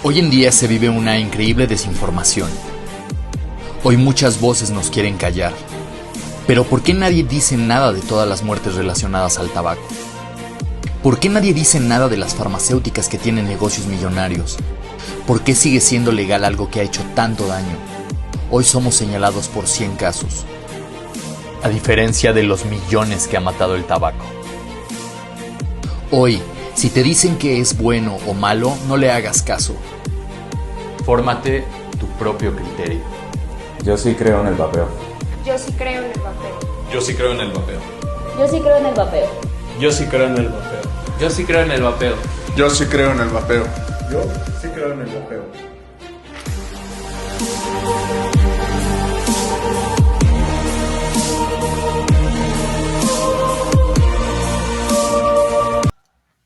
Hoy en día se vive una increíble desinformación. Hoy muchas voces nos quieren callar. Pero ¿por qué nadie dice nada de todas las muertes relacionadas al tabaco? ¿Por qué nadie dice nada de las farmacéuticas que tienen negocios millonarios? ¿Por qué sigue siendo legal algo que ha hecho tanto daño? Hoy somos señalados por 100 casos, a diferencia de los millones que ha matado el tabaco. Hoy, si te dicen que es bueno o malo, no le hagas caso. Fórmate tu propio criterio. Yo sí creo en el vapeo. Yo sí creo en el vapeo. Yo sí creo en el vapeo. Yo sí creo en el vapeo. Yo sí creo en el vapeo. Yo sí creo en el vapeo. Yo sí creo en el vapeo. Yo sí creo en el vapeo.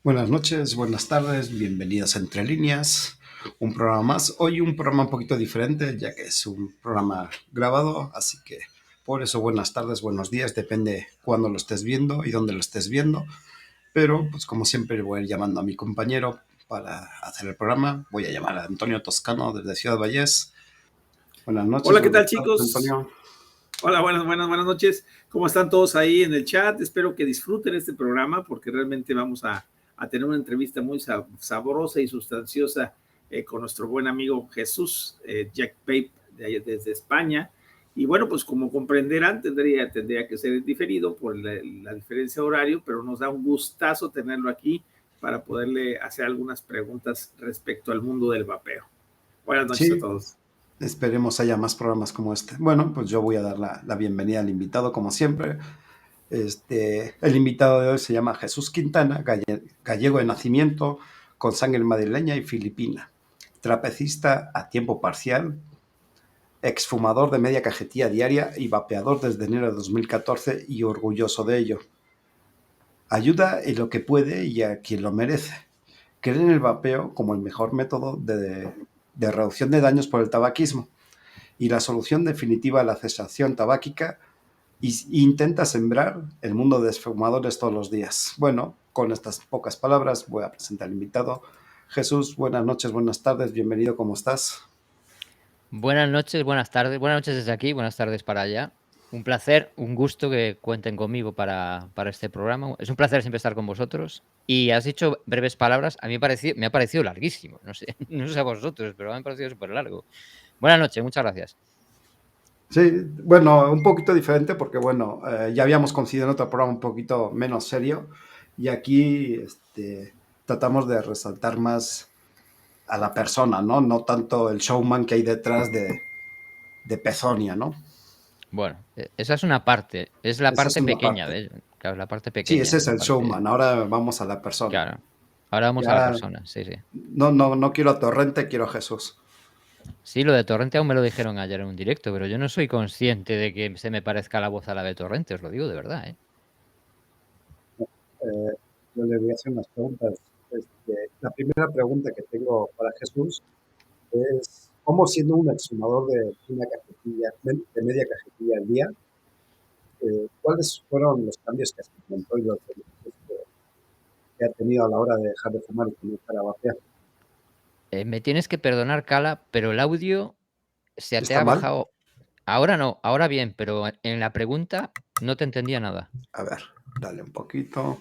Buenas noches, buenas tardes, bienvenidos a Entre Líneas, un programa más. Hoy un programa un poquito diferente, ya que es un programa grabado, así que por eso buenas tardes, buenos días, depende cuándo lo estés viendo y dónde lo estés viendo. Pero, pues como siempre, voy a ir llamando a mi compañero para hacer el programa. Voy a llamar a Antonio Toscano desde Ciudad Valles. Buenas noches. Hola, ¿qué tal, buenas tardes, chicos? Antonio. Hola, buenas noches. ¿Cómo están todos ahí en el chat? Espero que disfruten este programa porque realmente vamos a tener una entrevista muy sabrosa y sustanciosa con nuestro buen amigo Jesús, Jack Pape, desde España. Y bueno, pues como comprenderán, tendría que ser diferido por la diferencia de horario, pero nos da un gustazo tenerlo aquí para poderle hacer algunas preguntas respecto al mundo del vapeo. Buenas noches a todos. Esperemos haya más programas como este. Bueno, pues yo voy a dar la bienvenida al invitado, como siempre. El invitado de hoy se llama Jesús Quintana, gallego de nacimiento, con sangre madrileña y filipina, trapecista a tiempo parcial, exfumador de media cajetilla diaria y vapeador desde enero de 2014 y orgulloso de ello. Ayuda en lo que puede y a quien lo merece. Cree en el vapeo como el mejor método de reducción de daños por el tabaquismo y la solución definitiva a la cesación tabáquica, y intenta sembrar el mundo de esfumadores todos los días. Bueno, con estas pocas palabras voy a presentar al invitado. Jesús, buenas noches, buenas tardes, bienvenido, ¿cómo estás? Buenas noches, buenas tardes. Buenas noches desde aquí, buenas tardes para allá. Un placer, un gusto que cuenten conmigo para este programa. Es un placer siempre estar con vosotros. Y has dicho breves palabras, a mí me ha parecido larguísimo. No sé, no sé a vosotros, pero me ha parecido súper largo. Buenas noches, muchas gracias. Sí, bueno, un poquito diferente porque, bueno, ya habíamos coincidido en otro programa un poquito menos serio y aquí tratamos de resaltar más a la persona, ¿no? No tanto el showman que hay detrás de Pezonia, ¿no? Bueno, esa es una parte, es la Esa parte es una pequeña, parte. ¿ves? Claro, la parte Sí, pequeña. ese es el showman, ahora vamos a la persona. Claro, ahora vamos a la persona, sí, sí. No quiero a Torrente, quiero a Jesús. Sí, lo de Torrente aún me lo dijeron ayer en un directo, pero yo no soy consciente de que se me parezca la voz a la de Torrente, os lo digo de verdad, ¿eh? Yo le voy a hacer unas preguntas. La primera pregunta que tengo para Jesús es, ¿cómo siendo un exhumador de una cajetilla, de media cajetilla al día, cuáles fueron los cambios que experimentó y los beneficios que ha tenido a la hora de dejar de fumar y comenzar a vapear? Me tienes que perdonar, Cala, pero el audio se te ¿Está ha mal? bajado. Ahora no, ahora bien, pero en la pregunta no te entendía nada. A ver, dale un poquito.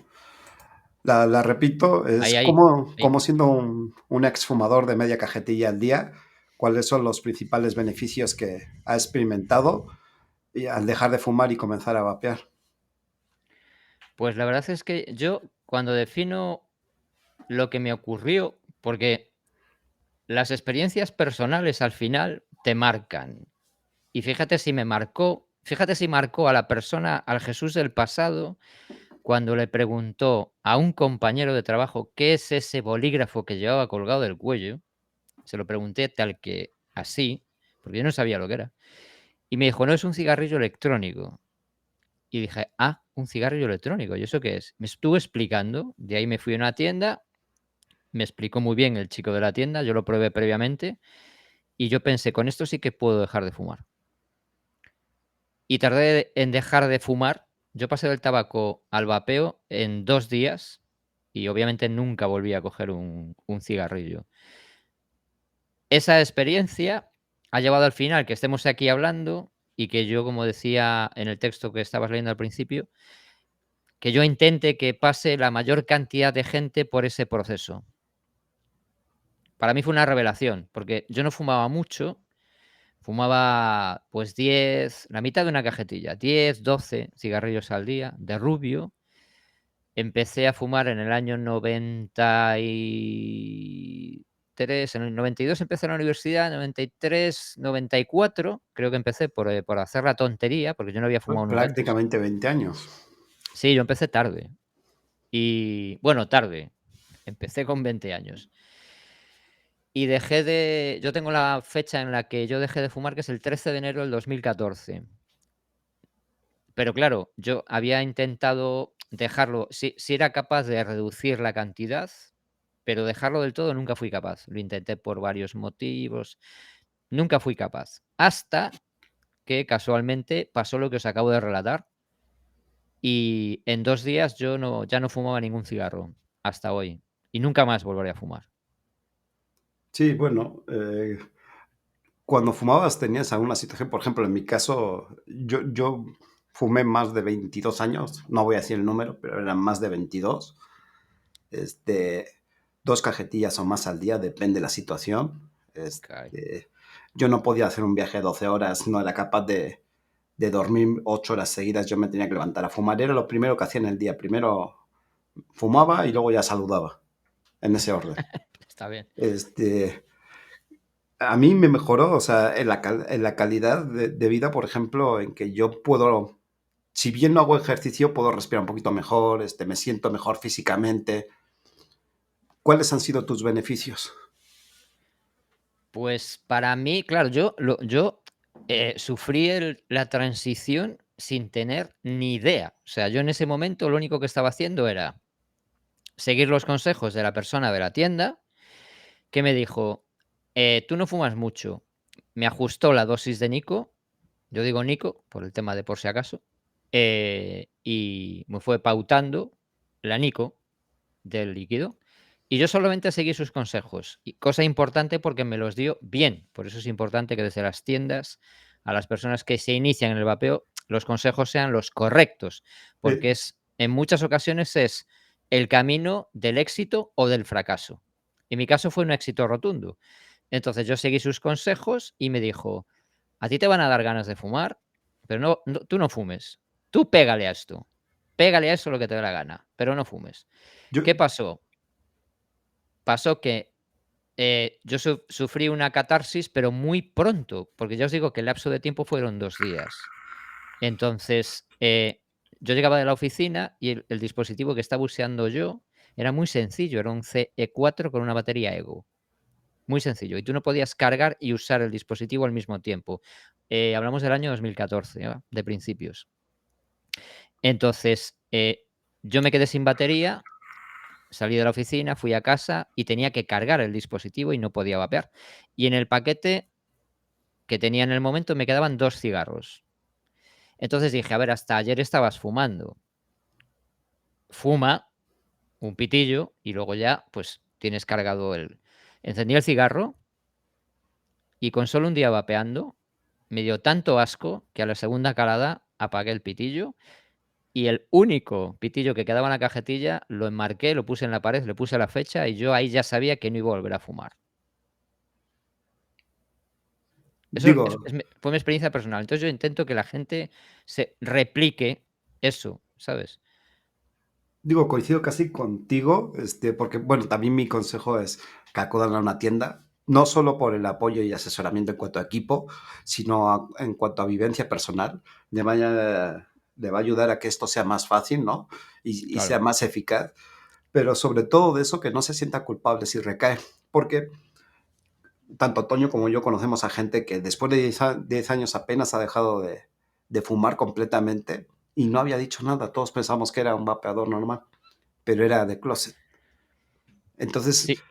La repito, es Ahí. como siendo un exfumador de media cajetilla al día, cuáles son los principales beneficios que ha experimentado al dejar de fumar y comenzar a vapear. Pues la verdad es que yo, cuando defino lo que me ocurrió, porque las experiencias personales al final te marcan. Y fíjate si marcó a la persona, al Jesús del pasado, cuando le preguntó a un compañero de trabajo qué es ese bolígrafo que llevaba colgado del cuello. Se lo pregunté tal que así, porque yo no sabía lo que era. Y me dijo, no, es un cigarrillo electrónico. Y dije, un cigarrillo electrónico, ¿y eso qué es? Me estuvo explicando, de ahí me fui a una tienda, me explicó muy bien el chico de la tienda, yo lo probé previamente, y yo pensé, con esto sí que puedo dejar de fumar. Y tardé en dejar de fumar. Yo pasé del tabaco al vapeo en 2 días y obviamente nunca volví a coger un cigarrillo. esa experiencia ha llevado al final que estemos aquí hablando y que yo, como decía en el texto que estabas leyendo al principio, que yo intente que pase la mayor cantidad de gente por ese proceso. Para mí fue una revelación, porque yo no fumaba mucho, fumaba pues 10, la mitad de una cajetilla, 10, 12 cigarrillos al día, de rubio. Empecé a fumar en el año 93, en el 92 empecé en la universidad, 93, 94, creo que empecé por hacer la tontería, porque yo no había fumado nunca antes. Prácticamente 20 años. Sí, yo empecé tarde. Y bueno, tarde. Empecé con 20 años. Y yo tengo la fecha en la que yo dejé de fumar, que es el 13 de enero del 2014. Pero claro, yo había intentado dejarlo, si era capaz de reducir la cantidad, pero dejarlo del todo nunca fui capaz. Lo intenté por varios motivos, nunca fui capaz. Hasta que casualmente pasó lo que os acabo de relatar. Y en 2 días yo ya no fumaba ningún cigarro, hasta hoy. Y nunca más volveré a fumar. Sí, bueno, cuando fumabas tenías alguna situación, por ejemplo, en mi caso, yo fumé más de 22 años, no voy a decir el número, pero eran más de 22. 2 cajetillas o más al día, depende de la situación. Caray. Yo no podía hacer un viaje de 12 horas, no era capaz de dormir 8 horas seguidas, yo me tenía que levantar a fumar. Era lo primero que hacía en el día. Primero fumaba y luego ya saludaba, en ese orden. Está bien. A mí me mejoró, o sea, en la calidad de vida, por ejemplo, en que yo puedo, si bien no hago ejercicio, puedo respirar un poquito mejor, me siento mejor físicamente. ¿Cuáles han sido tus beneficios? Pues para mí, claro, yo sufrí la transición sin tener ni idea. O sea, yo en ese momento lo único que estaba haciendo era seguir los consejos de la persona de la tienda, que me dijo, tú no fumas mucho. Me ajustó la dosis de Nico, yo digo Nico por el tema de por si acaso, y me fue pautando la Nico del líquido. Y yo solamente seguí sus consejos. Y cosa importante porque me los dio bien. Por eso es importante que desde las tiendas a las personas que se inician en el vapeo, los consejos sean los correctos. Porque en muchas ocasiones es el camino del éxito o del fracaso. En mi caso fue un éxito rotundo. Entonces yo seguí sus consejos y me dijo, a ti te van a dar ganas de fumar, pero tú no fumes. Tú pégale a esto. Pégale a eso lo que te dé la gana, pero no fumes. ¿Qué pasó? Pasó que yo sufrí una catarsis, pero muy pronto, porque ya os digo que el lapso de tiempo fueron 2 días. Entonces, yo llegaba de la oficina y el dispositivo que estaba usando yo era muy sencillo, era un CE4 con una batería Ego. Muy sencillo. Y tú no podías cargar y usar el dispositivo al mismo tiempo. Hablamos del año 2014, de principios. Entonces, yo me quedé sin batería. Salí de la oficina, fui a casa y tenía que cargar el dispositivo y no podía vapear. Y en el paquete que tenía en el momento me quedaban 2 cigarros. Entonces dije, a ver, hasta ayer estabas fumando. Fuma un pitillo y luego ya, pues, tienes cargado Encendí el cigarro y con solo un día vapeando me dio tanto asco que a la segunda calada apagué el pitillo. Y el único pitillo que quedaba en la cajetilla lo enmarqué, lo puse en la pared, le puse la fecha y yo ahí ya sabía que no iba a volver a fumar. Eso fue mi experiencia personal. Entonces yo intento que la gente se replique eso, ¿sabes? Coincido casi contigo, porque, bueno, también mi consejo es que acudan a una tienda, no solo por el apoyo y asesoramiento en cuanto a equipo, sino en cuanto a vivencia personal. Le va a ayudar a que esto sea más fácil, ¿no? Y Claro. sea más eficaz. Pero sobre todo de eso, que no se sienta culpable si recae. Porque tanto Toño como yo conocemos a gente que después de 10 años apenas ha dejado de fumar completamente y no había dicho nada. Todos pensamos que era un vapeador normal, pero era de closet. Entonces,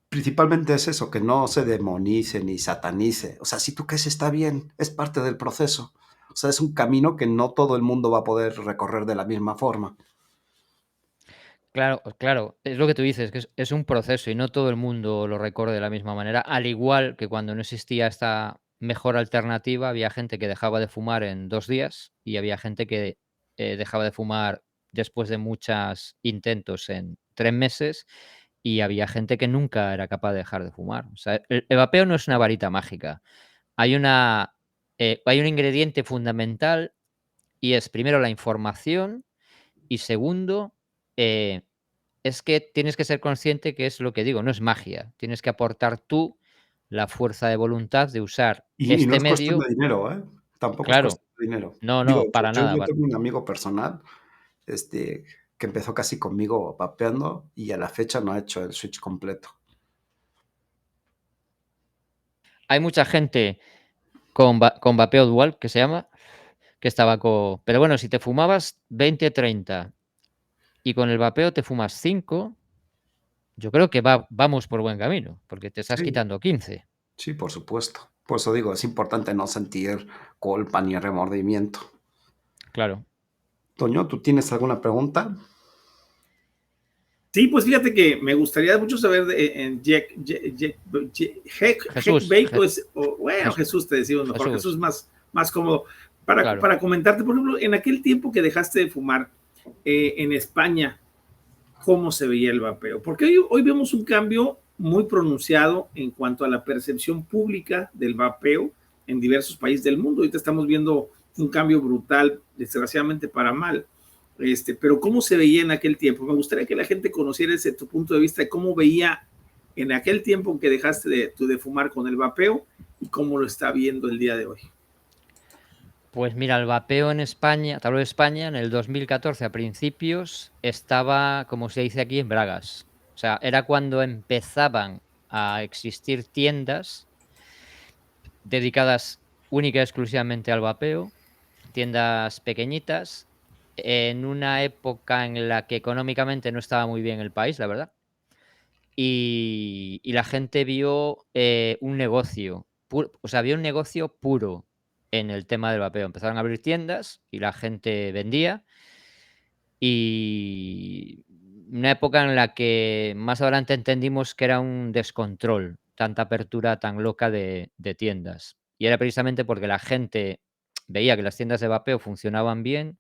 principalmente es eso, que no se demonice ni satanice. O sea, si tú crees está bien, es parte del proceso. O sea, es un camino que no todo el mundo va a poder recorrer de la misma forma. Claro, claro, es lo que tú dices, que es un proceso y no todo el mundo lo recorre de la misma manera, al igual que cuando no existía esta mejor alternativa, había gente que dejaba de fumar en 2 días y había gente que dejaba de fumar después de muchos intentos en 3 meses y había gente que nunca era capaz de dejar de fumar. O sea, el vapeo no es una varita mágica. Hay hay un ingrediente fundamental y es primero la información y segundo, eh, es que tienes que ser consciente que es lo que digo, no es magia. Tienes que aportar tú la fuerza de voluntad de usar Y no este es cuestión medio. de dinero, ¿eh? Tampoco es Claro, cuestión de dinero. no, Digo, no, para yo, nada. yo tengo un amigo personal, este, que empezó casi conmigo vapeando y a la fecha no ha hecho el switch completo. Hay mucha gente con vapeo dual, que se llama, que es tabaco. Pero bueno, si te fumabas 20, 30 y con el vapeo te fumas 5, yo creo que vamos por buen camino, porque te estás Sí, quitando 15. sí, por supuesto. Por eso digo, es importante no sentir culpa ni remordimiento. Claro. Toño, ¿tú tienes alguna pregunta? Sí, pues fíjate que me gustaría mucho saber en Jesús, bueno, Jesús te decimos mejor, Jesús, Jesús más cómodo, claro. para comentarte, por ejemplo, en aquel tiempo que dejaste de fumar en España, ¿cómo se veía el vapeo? Porque hoy vemos un cambio muy pronunciado en cuanto a la percepción pública del vapeo en diversos países del mundo. Ahorita estamos viendo un cambio brutal, desgraciadamente para mal. Pero ¿cómo se veía en aquel tiempo? Me gustaría que la gente conociera ese tu punto de vista de cómo veía en aquel tiempo en que dejaste de fumar con el vapeo y cómo lo está viendo el día de hoy. Pues mira, el vapeo en España, te hablo de España, en el 2014 a principios estaba, como se dice aquí, en bragas. O sea, era cuando empezaban a existir tiendas dedicadas única y exclusivamente al vapeo, tiendas pequeñitas, en una época en la que económicamente no estaba muy bien el país, la verdad. Y la gente vio un negocio, o sea, vio un negocio puro en el tema del vapeo. Empezaron a abrir tiendas y la gente vendía. Y una época en la que más adelante entendimos que era un descontrol, tanta apertura tan loca de tiendas. Y era precisamente porque la gente veía que las tiendas de vapeo funcionaban bien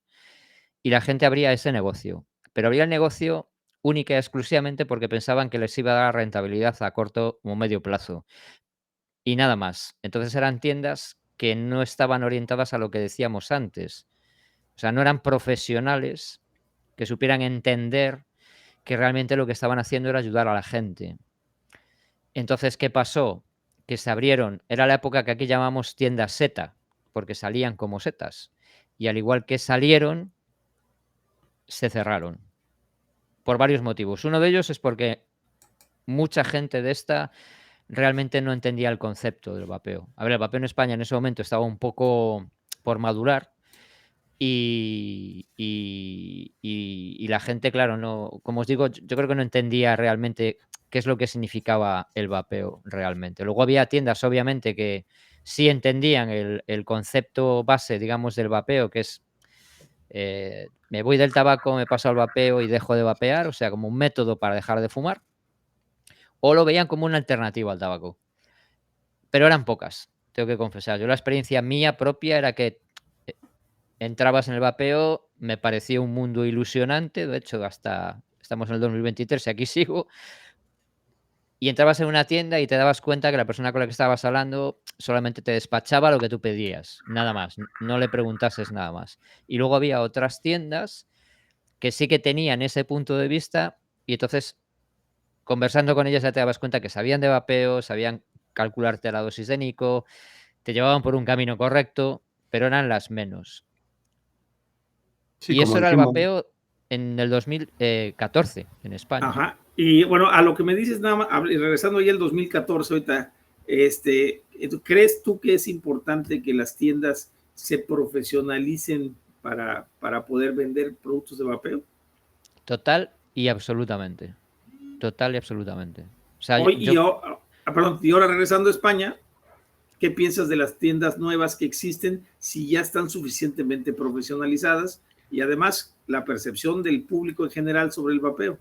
y la gente abría ese negocio. Pero abría el negocio única y exclusivamente porque pensaban que les iba a dar rentabilidad a corto o medio plazo. Y nada más. Entonces eran tiendas que no estaban orientadas a lo que decíamos antes. O sea, no eran profesionales que supieran entender que realmente lo que estaban haciendo era ayudar a la gente. Entonces, ¿qué pasó? Que se abrieron, era la época que aquí llamamos tiendas seta, porque salían como setas. Y al igual que salieron, se cerraron. Por varios motivos. Uno de ellos es porque mucha gente de esta realmente no entendía el concepto del vapeo. A ver, el vapeo en España en ese momento estaba un poco por madurar y la gente, claro, no, como os digo, yo creo que no entendía realmente qué es lo que significaba el vapeo realmente. Luego había tiendas, obviamente, que sí entendían el concepto base, digamos, del vapeo, que es me voy del tabaco, me paso al vapeo y dejo de vapear, o sea, como un método para dejar de fumar, o lo veían como una alternativa al tabaco. Pero eran pocas, tengo que confesar. Yo la experiencia mía propia era que entrabas en el vapeo, me parecía un mundo ilusionante, de hecho, hasta estamos en el 2023 y aquí sigo, y entrabas en una tienda y te dabas cuenta que la persona con la que estabas hablando solamente te despachaba lo que tú pedías, nada más, no le preguntases nada más. Y luego había otras tiendas que sí que tenían ese punto de vista y entonces, conversando con ellas ya te dabas cuenta que sabían de vapeo, sabían calcularte la dosis de Nico, te llevaban por un camino correcto, pero eran las menos. Sí, Y como eso era el dijimos. vapeo en el 2014 en España. Ajá. Y bueno, a lo que me dices nada más, regresando ya al 2014 ahorita, ¿crees tú que es importante que las tiendas se profesionalicen para poder vender productos de vapeo? Total y absolutamente. Total y absolutamente. O sea, y ahora regresando a España, ¿qué piensas de las tiendas nuevas que existen si ya están suficientemente profesionalizadas? Y además, la percepción del público en general sobre el vapeo?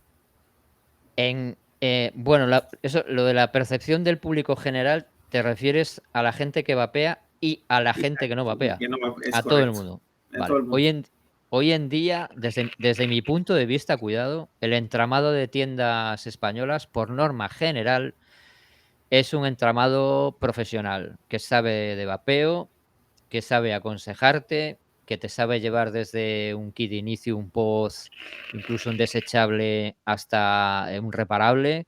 Bueno, lo de la percepción del público general, te refieres a la gente que vapea y a la gente que no vapea. Que no va- es A todo el correcto. mundo. A Vale. todo el mundo. Hoy en día, desde mi punto de vista, cuidado, el entramado de tiendas españolas, por norma general, es un entramado profesional que sabe de vapeo, que sabe aconsejarte, que te sabe llevar desde un kit de inicio, un post, incluso un desechable hasta un reparable,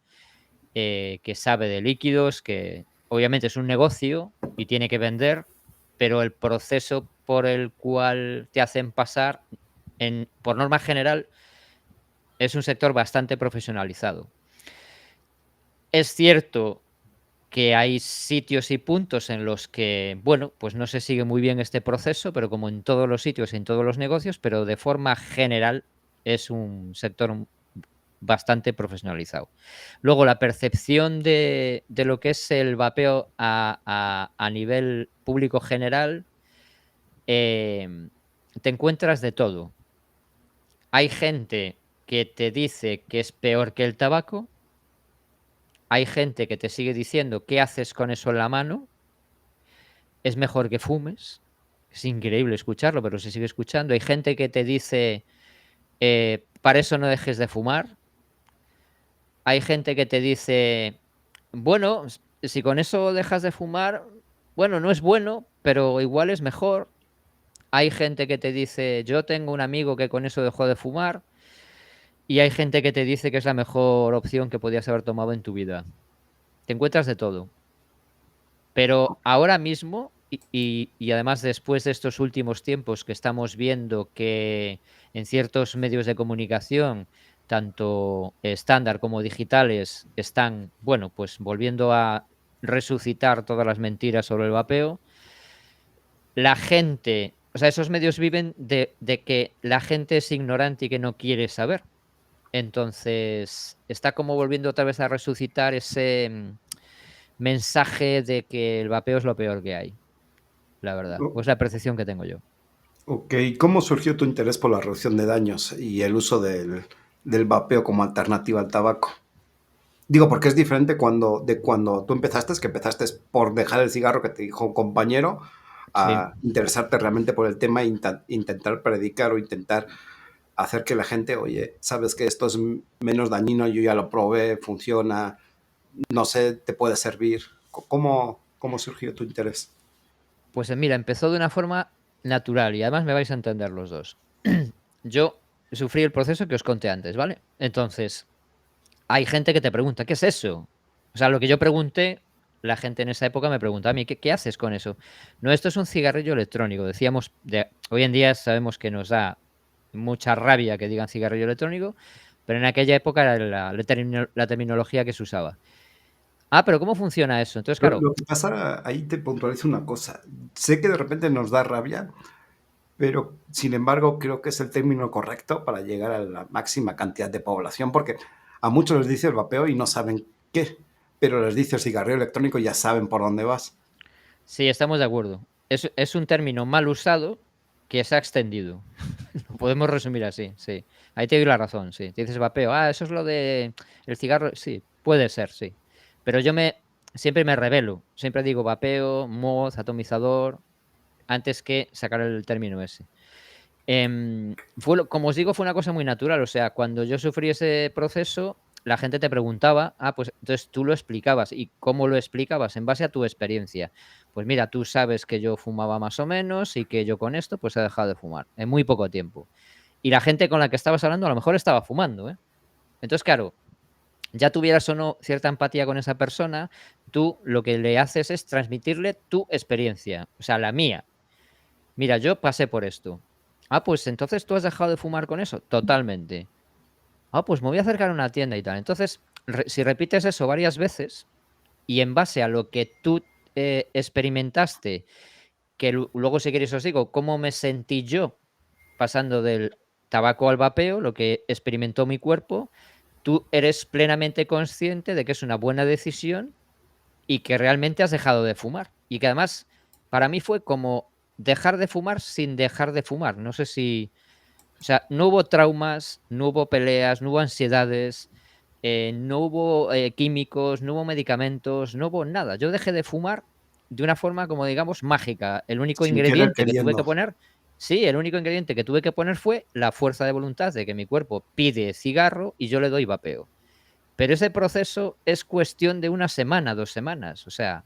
que sabe de líquidos, que obviamente es un negocio y tiene que vender, pero el proceso por el cual te hacen pasar, por norma general, es un sector bastante profesionalizado. Es cierto que hay sitios y puntos en los que, bueno, pues no se sigue muy bien este proceso, pero como en todos los sitios y en todos los negocios, pero de forma general es un sector bastante profesionalizado. Luego, la percepción de lo que es el vapeo a nivel público general, te encuentras de todo. Hay gente que te dice que es peor que el tabaco. Hay gente que te sigue diciendo qué haces con eso en la mano. Es mejor que fumes. Es increíble escucharlo, pero se sigue escuchando. Hay gente que te dice, para eso no dejes de fumar. Hay gente que te dice, bueno, si con eso dejas de fumar, bueno, no es bueno, pero igual es mejor. Hay gente que te dice, yo tengo un amigo que con eso dejó de fumar. Y hay gente que te dice que es la mejor opción que podías haber tomado en tu vida. Te encuentras de todo. Pero ahora mismo, y además después de estos últimos tiempos que estamos viendo que en ciertos medios de comunicación, tanto estándar como digitales, están, bueno, pues volviendo a resucitar todas las mentiras sobre el vapeo, la gente, o sea, esos medios viven de que la gente es ignorante y que no quiere saber. Entonces, está como volviendo otra vez a resucitar ese mensaje de que el vapeo es lo peor que hay, la verdad. Pues la percepción que tengo yo. Ok, ¿cómo surgió tu interés por la reducción de daños y el uso del vapeo como alternativa al tabaco? Digo, porque es diferente cuando tú empezaste, que empezaste por dejar el cigarro que te dijo un compañero, a interesarte realmente por el tema e intentar predicar o intentar hacer que la gente, oye, sabes que esto es menos dañino, yo ya lo probé, funciona, no sé, te puede servir. ¿Cómo surgió tu interés? Pues mira, empezó de una forma natural y además me vais a entender los dos. Yo sufrí el proceso que os conté antes, ¿vale? Entonces, hay gente que te pregunta, ¿qué es eso? O sea, lo que yo pregunté, la gente en esa época me preguntaba a mí, ¿qué haces con eso? No, esto es un cigarrillo electrónico. Decíamos, hoy en día sabemos que nos da mucha rabia que digan cigarrillo electrónico, pero en aquella época era la terminología que se usaba. Ah, pero ¿cómo funciona eso? Entonces, claro. Lo que pasa, ahí te puntualizo una cosa. Sé que de repente nos da rabia, pero sin embargo creo que es el término correcto para llegar a la máxima cantidad de población, porque a muchos les dice el vapeo y no saben qué, pero les dice el cigarrillo electrónico y ya saben por dónde vas. Sí, estamos de acuerdo. Es un término mal usado que se ha extendido. Lo podemos resumir así, sí. Ahí te doy la razón, sí. Te dices vapeo, eso es lo de el cigarro. Sí, puede ser, sí. Pero yo siempre me revelo. Siempre digo vapeo, mod, atomizador, antes que sacar el término ese. Como os digo, fue una cosa muy natural. O sea, cuando yo sufrí ese proceso, la gente te preguntaba, pues entonces tú lo explicabas. ¿Y cómo lo explicabas? En base a tu experiencia. Pues mira, tú sabes que yo fumaba más o menos y que yo con esto pues he dejado de fumar en muy poco tiempo. Y la gente con la que estabas hablando a lo mejor estaba fumando, ¿eh? Entonces, claro, ya tuvieras o no cierta empatía con esa persona, tú lo que le haces es transmitirle tu experiencia, o sea, la mía. Mira, yo pasé por esto. Pues entonces tú has dejado de fumar con eso. Totalmente. Pues me voy a acercar a una tienda y tal. Entonces, si repites eso varias veces y en base a lo que tú experimentaste, que luego si queréis os digo cómo me sentí yo pasando del tabaco al vapeo, lo que experimentó mi cuerpo, tú eres plenamente consciente de que es una buena decisión y que realmente has dejado de fumar. Y que además, para mí fue como dejar de fumar sin dejar de fumar. No sé si O sea, no hubo traumas, no hubo peleas, no hubo ansiedades, no hubo químicos, no hubo medicamentos, no hubo nada. Yo dejé de fumar de una forma, como digamos, mágica. El único Sin querer ingrediente que tuve que queriendo. poner, sí, el único ingrediente que tuve que poner fue la fuerza de voluntad de que mi cuerpo pide cigarro y yo le doy vapeo. Pero ese proceso es cuestión de una semana, 2 semanas. O sea,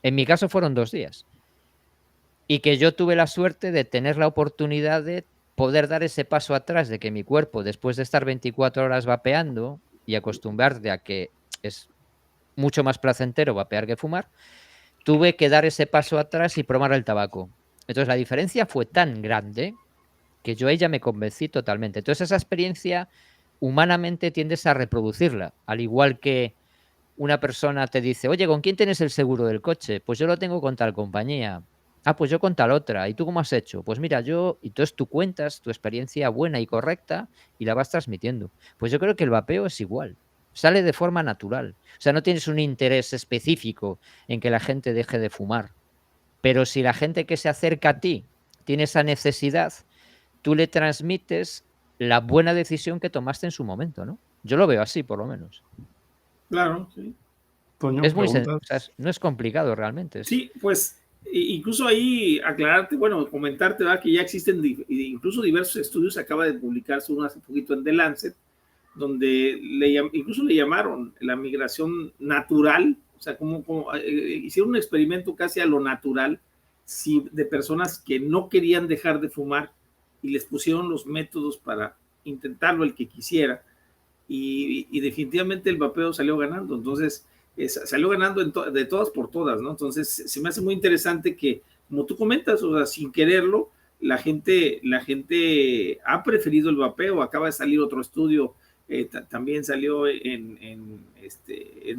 en mi caso fueron 2 días. Y que yo tuve la suerte de tener la oportunidad de poder dar ese paso atrás, de que mi cuerpo, después de estar 24 horas vapeando y acostumbrarte a que es mucho más placentero vapear que fumar, tuve que dar ese paso atrás y probar el tabaco. Entonces la diferencia fue tan grande que yo a ella me convencí totalmente. Entonces esa experiencia humanamente tiendes a reproducirla, al igual que una persona te dice, oye, ¿con quién tienes el seguro del coche? Pues yo lo tengo con tal compañía. Ah, pues yo con tal otra. ¿Y tú cómo has hecho? Pues mira, yo... Entonces tú cuentas tu experiencia buena y correcta y la vas transmitiendo. Pues yo creo que el vapeo es igual. Sale de forma natural. O sea, no tienes un interés específico en que la gente deje de fumar. Pero si la gente que se acerca a ti tiene esa necesidad, tú le transmites la buena decisión que tomaste en su momento, ¿no? Yo lo veo así, por lo menos. Claro, sí. Toño, Es muy o sea, preguntas. no es complicado realmente. Sí, pues incluso ahí aclararte, bueno, comentarte, ¿verdad? Que ya existen incluso diversos estudios, acaba de publicarse uno hace poquito en The Lancet, donde incluso le llamaron la migración natural, o sea, como hicieron un experimento casi a lo natural, de personas que no querían dejar de fumar y les pusieron los métodos para intentarlo el que quisiera, y definitivamente el vapeo salió ganando. Entonces salió ganando de todas por todas, ¿no? Entonces se me hace muy interesante que, como tú comentas, o sea, sin quererlo, la gente ha preferido el vapeo. Acaba de salir otro estudio, también salió en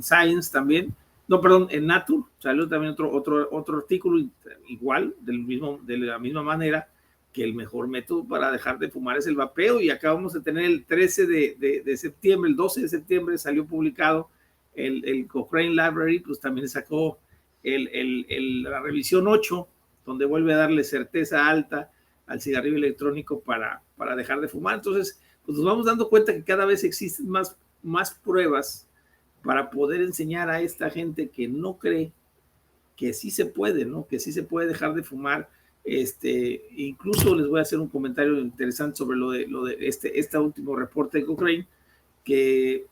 Science también, no, perdón, en Nature salió también otro artículo igual, de la misma manera, que el mejor método para dejar de fumar es el vapeo. Y acabamos de tener el 13 de septiembre, el 12 de septiembre salió publicado el Cochrane Library, pues también sacó la revisión 8, donde vuelve a darle certeza alta al cigarrillo electrónico para dejar de fumar. Entonces, pues nos vamos dando cuenta que cada vez existen más pruebas para poder enseñar a esta gente que no cree que sí se puede, ¿no? Que sí se puede dejar de fumar. Incluso les voy a hacer un comentario interesante sobre lo de este último reporte de Cochrane, que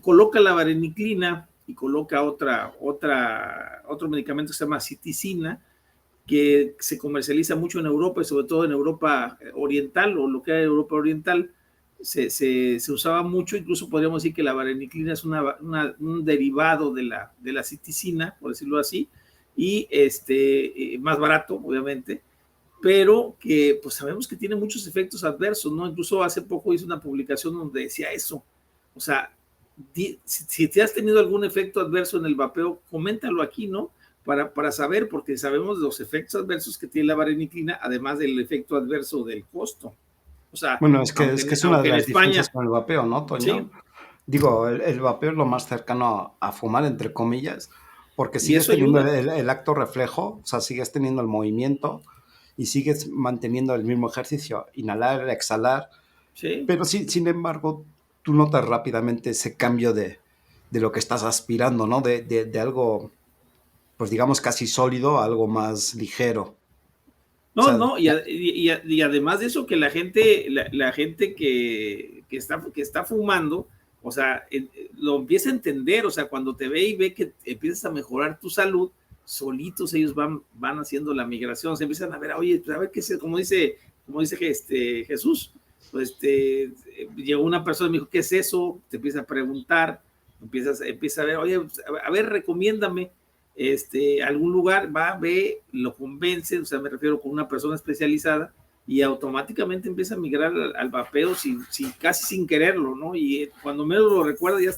coloca la vareniclina y coloca otro medicamento que se llama citicina, que se comercializa mucho en Europa y sobre todo en Europa oriental, o lo que era Europa oriental, se usaba mucho. Incluso podríamos decir que la vareniclina es un derivado de la citicina, por decirlo así, y más barato, obviamente, pero que pues sabemos que tiene muchos efectos adversos, ¿no? Incluso hace poco hice una publicación donde decía eso. O sea, si te has tenido algún efecto adverso en el vapeo, coméntalo aquí, ¿no? Para saber, porque sabemos los efectos adversos que tiene la vareniclina, además del efecto adverso del costo. O sea, Bueno, es que es una de las diferencias España, con el vapeo, ¿no, Toño? sí. Digo, el vapeo es lo más cercano a fumar, entre comillas, porque Y sigues eso teniendo ayuda. el acto reflejo, o sea, sigues teniendo el movimiento y sigues manteniendo el mismo ejercicio, inhalar, exhalar, Sí. pero sin embargo, tú notas rápidamente ese cambio de lo que estás aspirando, ¿no? De algo, pues digamos, casi sólido a algo más ligero. O No, sea, no, y además de eso, que la gente que está fumando, o sea, lo empieza a entender. O sea, cuando te ve y ve que empiezas a mejorar tu salud, solitos ellos van haciendo la migración, se empiezan a ver, oye, pues a ver qué es, como dice Jesús, pues llegó una persona y me dijo, ¿qué es eso? Te empieza a preguntar, empieza a ver, oye, a ver, recomiéndame algún lugar, ve, lo convence, o sea, me refiero con una persona especializada, y automáticamente empieza a migrar al vapeo casi sin quererlo, ¿no? Y cuando menos lo recuerda ya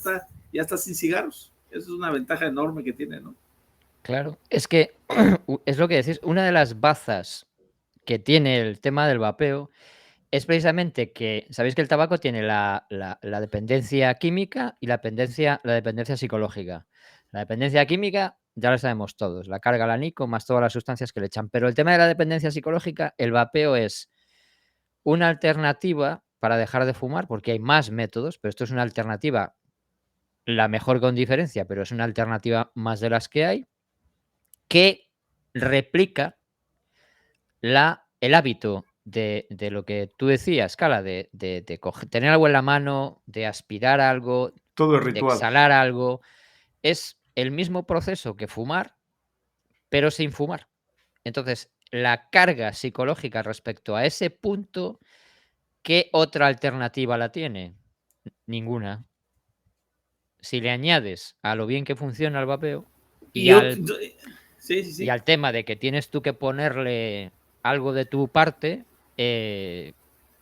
está sin cigarros. Eso es una ventaja enorme que tiene, ¿no? Claro, es que es lo que decís, una de las bazas que tiene el tema del vapeo es precisamente que, sabéis que el tabaco tiene la dependencia química y la dependencia psicológica. La dependencia química ya la sabemos todos, la carga al anico más todas las sustancias que le echan, pero el tema de la dependencia psicológica, el vapeo es una alternativa para dejar de fumar, porque hay más métodos, pero esto es una alternativa, la mejor con diferencia, pero es una alternativa más de las que hay, que replica el hábito de lo que tú decías, Cala, de tener algo en la mano, de aspirar algo, Todo es de ritual. exhalar algo. Es el mismo proceso que fumar, pero sin fumar. Entonces, la carga psicológica respecto a ese punto, ¿qué otra alternativa la tiene? Ninguna. Si le añades a lo bien que funciona el vapeo y al tema de que tienes tú que ponerle algo de tu parte,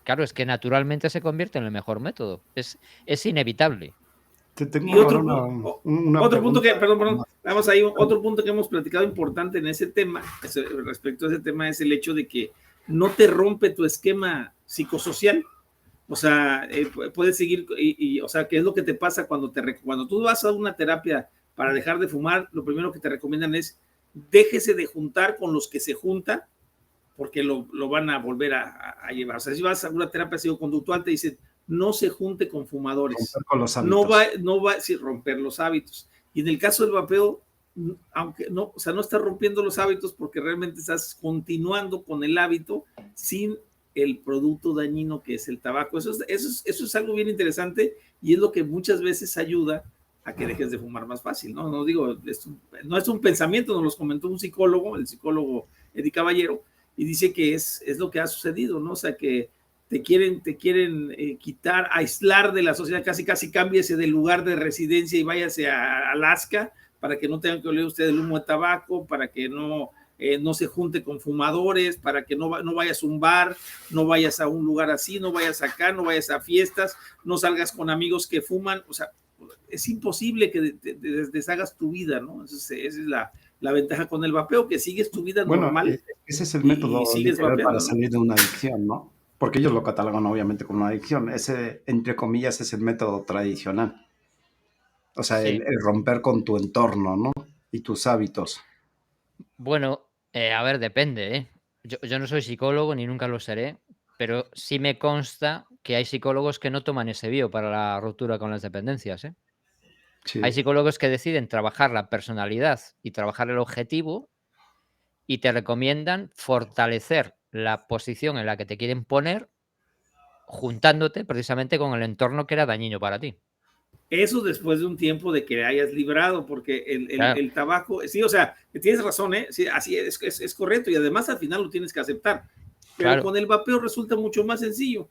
claro, es que naturalmente se convierte en el mejor método. Es inevitable. Te tengo Y otro, una otro punto que, pregunta. perdón, vamos ahí, otro punto que hemos platicado importante en ese tema, respecto a ese tema, es el hecho de que no te rompe tu esquema psicosocial. O sea, puedes seguir, o sea, ¿qué es lo que te pasa cuando tú vas a una terapia para dejar de fumar? Lo primero que te recomiendan es déjese de juntar con los que se junta, porque lo van a volver a llevar. O sea, si vas a una terapia psicoconductual, te dicen no se junte con fumadores. Romper con los hábitos. No va a romper los hábitos. Y en el caso del vapeo, aunque no, o sea, no estás rompiendo los hábitos porque realmente estás continuando con el hábito sin el producto dañino que es el tabaco. Eso es algo bien interesante y es lo que muchas veces ayuda a que dejes de fumar más fácil, ¿no? No digo, no es un pensamiento, nos lo comentó un psicólogo, el psicólogo Eddie Caballero, y dice que es lo que ha sucedido, ¿no? O sea, que te quieren quitar, aislar de la sociedad, casi cámbiese del lugar de residencia y váyase a Alaska para que no tengan que oler usted el humo de tabaco, para que no se junte con fumadores, para que no vayas a un bar, no vayas a un lugar así, no vayas acá, no vayas a fiestas, no salgas con amigos que fuman. O sea, es imposible que deshagas tu vida, ¿no? Esa es la ventaja con el vapeo, que sigues tu vida normal. Ese es el método para salir de una adicción, ¿no? Porque ellos lo catalogan obviamente como una adicción. Ese, entre comillas, es el método tradicional. O sea, sí, el romper con tu entorno, ¿no? Y tus hábitos. Bueno, a ver, depende, ¿eh? Yo no soy psicólogo ni nunca lo seré, pero sí me consta que hay psicólogos que no toman ese bio para la ruptura con las dependencias, ¿eh? Sí. Hay psicólogos que deciden trabajar la personalidad y trabajar el objetivo y te recomiendan fortalecer la posición en la que te quieren poner juntándote precisamente con el entorno que era dañino para ti. Eso después de un tiempo de que hayas librado, porque el tabaco, sí, o sea, tienes razón, ¿eh? Sí, así es correcto, y además al final lo tienes que aceptar. Pero con el vapeo resulta mucho más sencillo.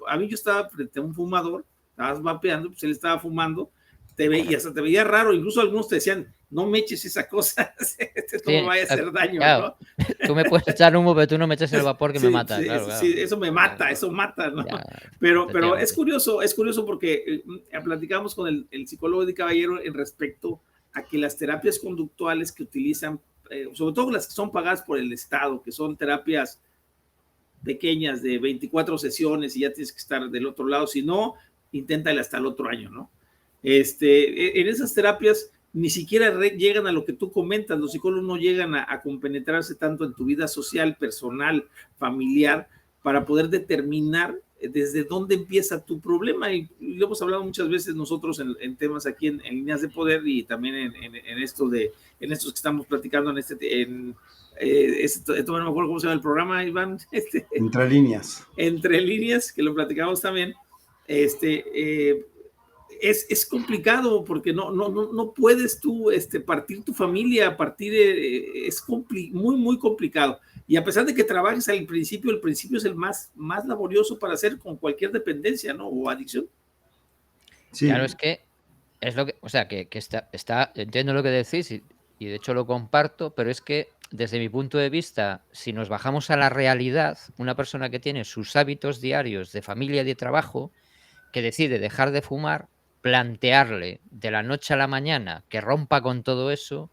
A mí yo estaba frente a un fumador, estabas vapeando, pues él estaba fumando, y hasta te veía raro, incluso algunos te decían, no me eches esa cosa, esto me vaya a hacer daño, claro. ¿No? Tú me puedes echar humo, pero tú no me eches el vapor que me mata. Sí, eso me mata, eso mata, ¿no? Ya, pero es curioso porque platicamos con el psicólogo de Caballero en respecto a que las terapias conductuales que utilizan, sobre todo las que son pagadas por el Estado, que son terapias pequeñas de 24 sesiones y ya tienes que estar del otro lado, si no, inténtale hasta el otro año, ¿no? En esas terapias ni siquiera llegan a lo que tú comentas, los psicólogos no llegan a compenetrarse tanto en tu vida social, personal, familiar, para poder determinar desde dónde empieza tu problema, y lo hemos hablado muchas veces nosotros en temas aquí en Líneas de Poder y también en estos que estamos platicando no me acuerdo cómo se llama el programa, Iván. Entre líneas. Entre líneas, que lo platicamos también. Es complicado porque no puedes tú partir tu familia, es muy, muy complicado. Y a pesar de que trabajes el principio es el más laborioso para hacer con cualquier dependencia, ¿no? O adicción. Sí. Claro, es que es lo que, o sea, que está, entiendo lo que decís y de hecho lo comparto, pero es que desde mi punto de vista, si nos bajamos a la realidad, una persona que tiene sus hábitos diarios de familia y de trabajo, que decide dejar de fumar, plantearle de la noche a la mañana que rompa con todo eso,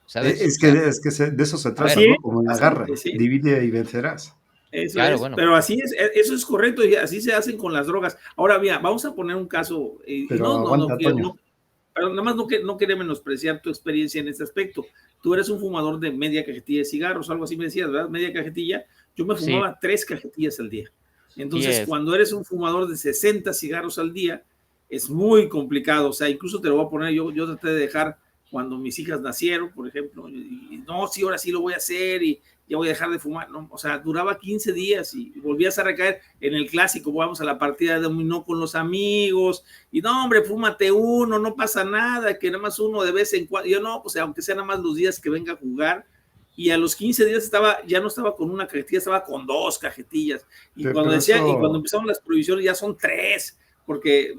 ¿sabes? Es que de eso se trata, ¿no? Como la garra, divide y vencerás. Eso claro, bueno. Pero así es, eso es correcto y así se hacen con las drogas. Ahora, mira, vamos a poner un caso, pero nada más no quería menospreciar tu experiencia en este aspecto. Tú eres un fumador de media cajetilla de cigarros, algo así me decías, ¿verdad? Media cajetilla. yo me Sí. fumaba 3 cajetillas al día. Entonces, 10. cuando eres un fumador de 60 cigarros al día, es muy complicado. O sea, incluso te lo voy a poner, yo traté de dejar cuando mis hijas nacieron, por ejemplo, y no, sí, ahora sí lo voy a hacer y ya voy a dejar de fumar. No, o sea, duraba 15 días y volvías a recaer en el clásico, vamos a la partida de dominó con los amigos y no, hombre, fúmate uno, no pasa nada, que nada más uno de vez en cuando. Yo no, pues aunque sea nada más los días que venga a jugar. Y a los 15 días ya no estaba con una cajetilla, estaba con 2 cajetillas. Y cuando empezaron las prohibiciones ya son 3, porque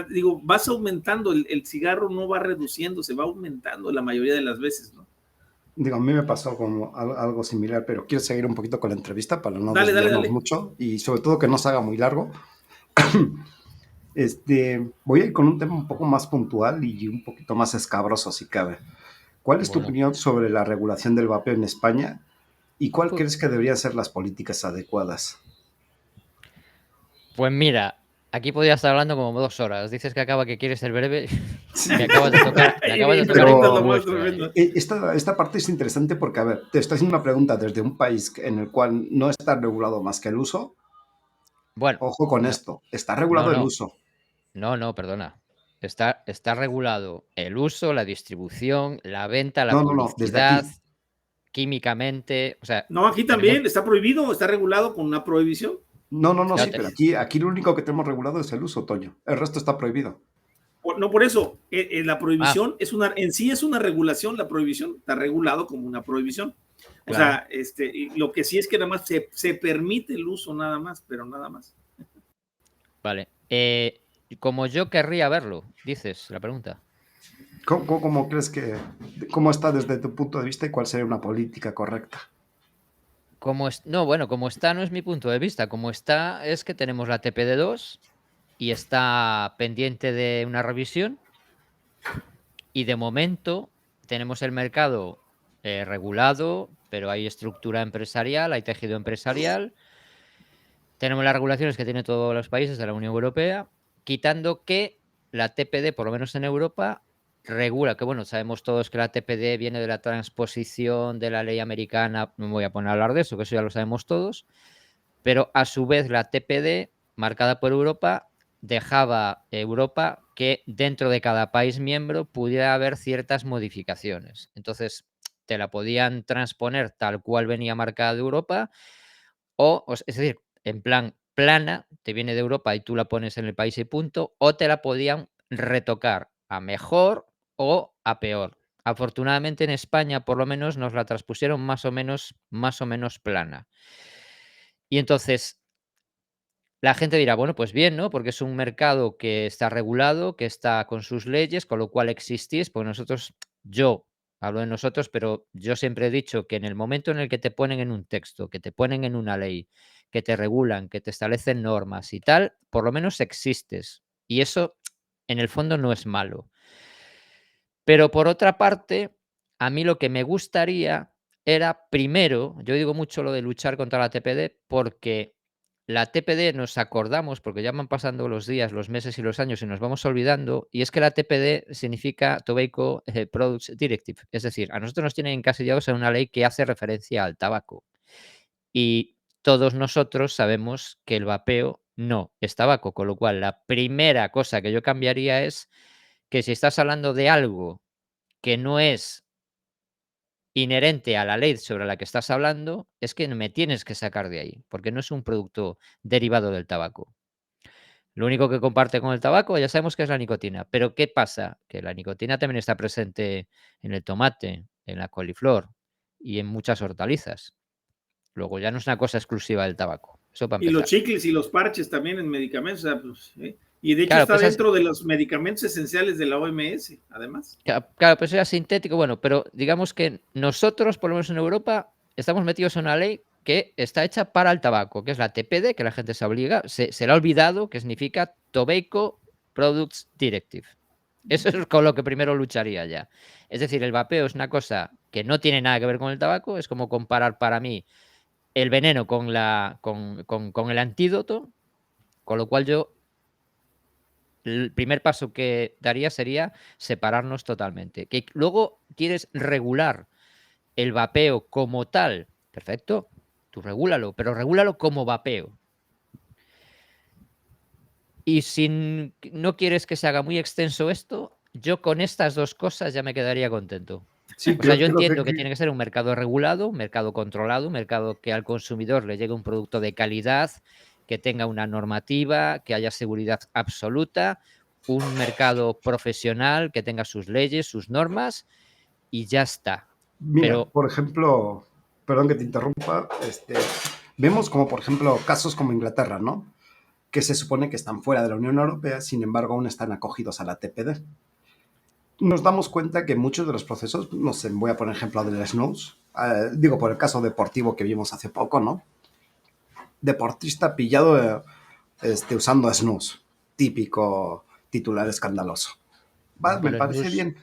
digo, vas aumentando, el cigarro no va reduciendo, se va aumentando la mayoría de las veces, ¿no? Digo, a mí me pasó como algo similar, pero quiero seguir un poquito con la entrevista para no Dale. desviarnos mucho y sobre todo que no se haga muy largo. Voy a ir con un tema un poco más puntual y un poquito más escabroso, si cabe. ¿Cuál es tu opinión sobre la regulación del vapeo en España y cuál crees que deberían ser las políticas adecuadas? Pues mira, aquí podría estar hablando como 2 horas. Dices que quieres ser breve. Me acabas de tocar. Esta parte es interesante porque, a ver, te estoy haciendo una pregunta desde un país en el cual no está regulado más que el uso. Bueno. Ojo con esto. Está regulado el uso. No, perdona. Está regulado el uso, la distribución, la venta, la desde publicidad, aquí. Químicamente. O sea, no, aquí también está prohibido, está regulado con una prohibición. No, sí, pero aquí lo único que tenemos regulado es el uso, Toño. El resto está prohibido. No, por eso, la prohibición en sí es una regulación, la prohibición está regulado como una prohibición. O sea, lo que sí es que nada más se permite el uso nada más, pero nada más. Vale. Como yo querría verlo, dices la pregunta. ¿Cómo crees cómo está desde tu punto de vista y cuál sería una política correcta? Como está no es mi punto de vista. Como está es que tenemos la TPD2 y está pendiente de una revisión y de momento tenemos el mercado regulado, pero hay estructura empresarial, hay tejido empresarial. Tenemos las regulaciones que tienen todos los países de la Unión Europea, quitando que la TPD, por lo menos en Europa, regula, que bueno, sabemos todos que la TPD viene de la transposición de la ley americana, no me voy a poner a hablar de eso, que eso ya lo sabemos todos, pero a su vez la TPD, marcada por Europa, dejaba Europa que dentro de cada país miembro pudiera haber ciertas modificaciones. Entonces, te la podían transponer tal cual venía marcada de Europa, es decir, en plan plana, te viene de Europa y tú la pones en el país y punto, o te la podían retocar a mejor o a peor. Afortunadamente en España por lo menos nos la transpusieron más o menos plana. Y entonces la gente dirá, bueno, pues bien, ¿no? Porque es un mercado que está regulado, que está con sus leyes, con lo cual existís, porque yo hablo de nosotros, pero yo siempre he dicho que en el momento en el que te ponen en un texto, que te ponen en una ley, que te regulan, que te establecen normas y tal, por lo menos existes. Y eso, en el fondo, no es malo. Pero por otra parte, a mí lo que me gustaría era, primero, yo digo mucho lo de luchar contra la TPD, porque la TPD nos acordamos, porque ya van pasando los días, los meses y los años y nos vamos olvidando, y es que la TPD significa Tobacco Products Directive. Es decir, a nosotros nos tienen encasillados en una ley que hace referencia al tabaco. Y todos nosotros sabemos que el vapeo no es tabaco, con lo cual la primera cosa que yo cambiaría es que si estás hablando de algo que no es inherente a la ley sobre la que estás hablando, es que me tienes que sacar de ahí, porque no es un producto derivado del tabaco. Lo único que comparte con el tabaco ya sabemos que es la nicotina. Pero ¿qué pasa? Que la nicotina también está presente en el tomate, en la coliflor y en muchas hortalizas. Luego ya no es una cosa exclusiva del tabaco. Eso para empezar. Y los chicles y los parches también en medicamentos. O sea, pues, y de hecho claro, está pues dentro de los medicamentos esenciales de la OMS, además. Claro, pues era sintético. Bueno, pero digamos que nosotros, por lo menos en Europa, estamos metidos en una ley que está hecha para el tabaco, que es la TPD, que la gente se le ha olvidado, que significa Tobacco Products Directive. Eso es con lo que primero lucharía ya. Es decir, el vapeo es una cosa que no tiene nada que ver con el tabaco, es como comparar para mí el veneno con el antídoto, con lo cual yo el primer paso que daría sería separarnos totalmente. Que luego quieres regular el vapeo como tal, perfecto. tú regúlalo, pero regúlalo como vapeo. Y si no quieres que se haga muy extenso esto, yo con estas dos cosas ya me quedaría contento. Sí, O sea, yo creo entiendo que tiene que ser un mercado regulado, un mercado controlado, un mercado que al consumidor le llegue un producto de calidad, que tenga una normativa, que haya seguridad absoluta, un mercado profesional que tenga sus leyes, sus normas y ya está. Mira, Pero por ejemplo, perdón que te interrumpa, vemos como, por ejemplo, casos como Inglaterra, ¿no? Que se supone que están fuera de la Unión Europea, sin embargo, aún están acogidos a la TPD. Nos damos cuenta que muchos de los procesos, no sé, voy a poner ejemplo del snus, digo, por el caso deportivo que vimos hace poco, ¿no? Deportista pillado usando snus, típico titular escandaloso. Va, me el parece snus, bien.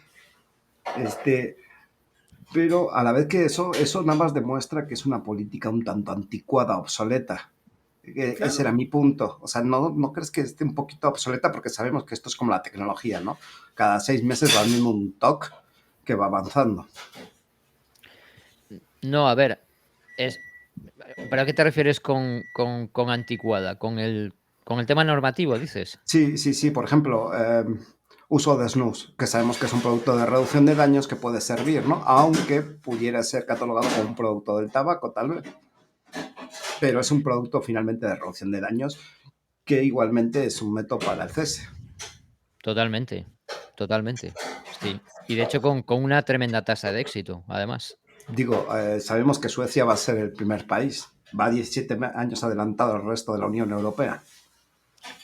Pero a la vez que eso nada más demuestra que es una política un tanto anticuada, obsoleta. Claro. Ese era mi punto. O sea, ¿no crees que esté un poquito obsoleta? Porque sabemos que esto es como la tecnología, ¿no? Cada 6 meses va al mismo un TOC que va avanzando. no, a ver, ¿pero a qué te refieres con anticuada? ¿Con el tema normativo, dices? Sí. Por ejemplo, uso de snus, que sabemos que es un producto de reducción de daños que puede servir, ¿no? Aunque pudiera ser catalogado como un producto del tabaco, tal vez. Pero es un producto finalmente de reducción de daños que igualmente es un método para el cese. Totalmente, sí. Y de hecho con una tremenda tasa de éxito, además. Digo, sabemos que Suecia va a ser el primer país. Va 17 años adelantado al resto de la Unión Europea.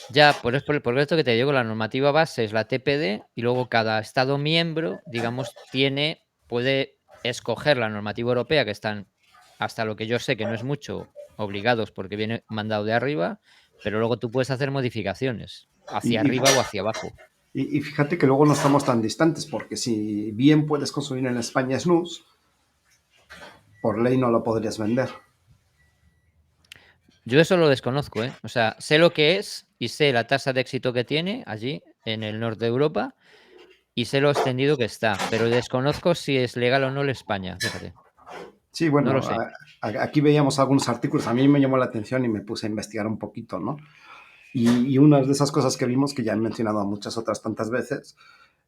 Ya, por esto que te digo, la normativa base es la TPD y luego cada Estado miembro, digamos, puede escoger la normativa europea, que están, hasta lo que yo sé, que no es mucho, obligados porque viene mandado de arriba, pero luego tú puedes hacer modificaciones hacia arriba o hacia abajo. Y fíjate que luego no estamos tan distantes, porque si bien puedes consumir en España snus, por ley no lo podrías vender. Yo eso lo desconozco, ¿eh? O sea, sé lo que es y sé la tasa de éxito que tiene allí en el norte de Europa y sé lo extendido que está, pero desconozco si es legal o no en España, fíjate. Sí, No bueno, lo sé. aquí veíamos algunos artículos, a mí me llamó la atención y me puse a investigar un poquito, ¿no? Y una de esas cosas que vimos, que ya he mencionado muchas otras tantas veces,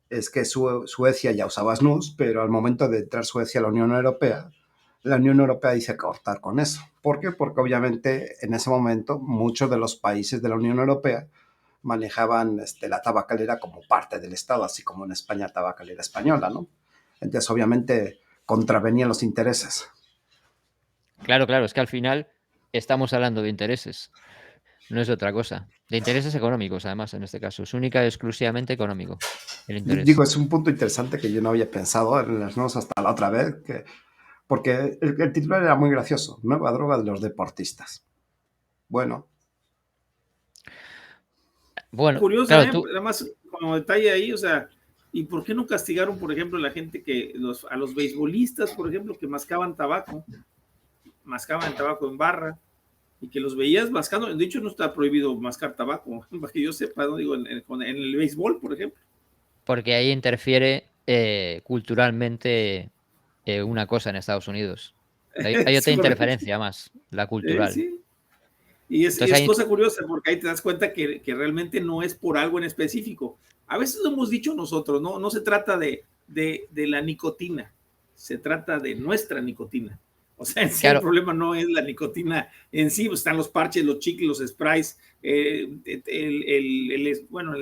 es que Suecia ya usaba snus, pero al momento de entrar Suecia a la Unión Europea dice cortar con eso. ¿Por qué? Porque obviamente en ese momento muchos de los países de la Unión Europea manejaban la tabacalera como parte del Estado, así como en España tabacalera española, ¿no? Entonces obviamente contravenían los intereses. Claro, es que al final estamos hablando de intereses, no es otra cosa. De intereses económicos, además, en este caso. Es única y exclusivamente económico el interés. Digo, es un punto interesante que yo no había pensado en las snus hasta la otra vez, porque el titular era muy gracioso, nueva droga de los deportistas. Bueno, Curioso, claro, nada más como detalle ahí, o sea, ¿y por qué no castigaron, por ejemplo, a la gente a los beisbolistas, por ejemplo, que mascaban tabaco en barra y que los veías mascando? De hecho, no está prohibido mascar tabaco, para que yo sepa, no digo en el béisbol, por ejemplo. porque ahí interfiere culturalmente una cosa en Estados Unidos. Hay otra interferencia más, la cultural. Sí. Y es cosa curiosa, porque ahí te das cuenta que realmente no es por algo en específico. A veces lo hemos dicho nosotros, no se trata de la nicotina, se trata de nuestra nicotina. O sea, en sí el problema no es la nicotina en sí, están los parches, los chicles, los sprays, el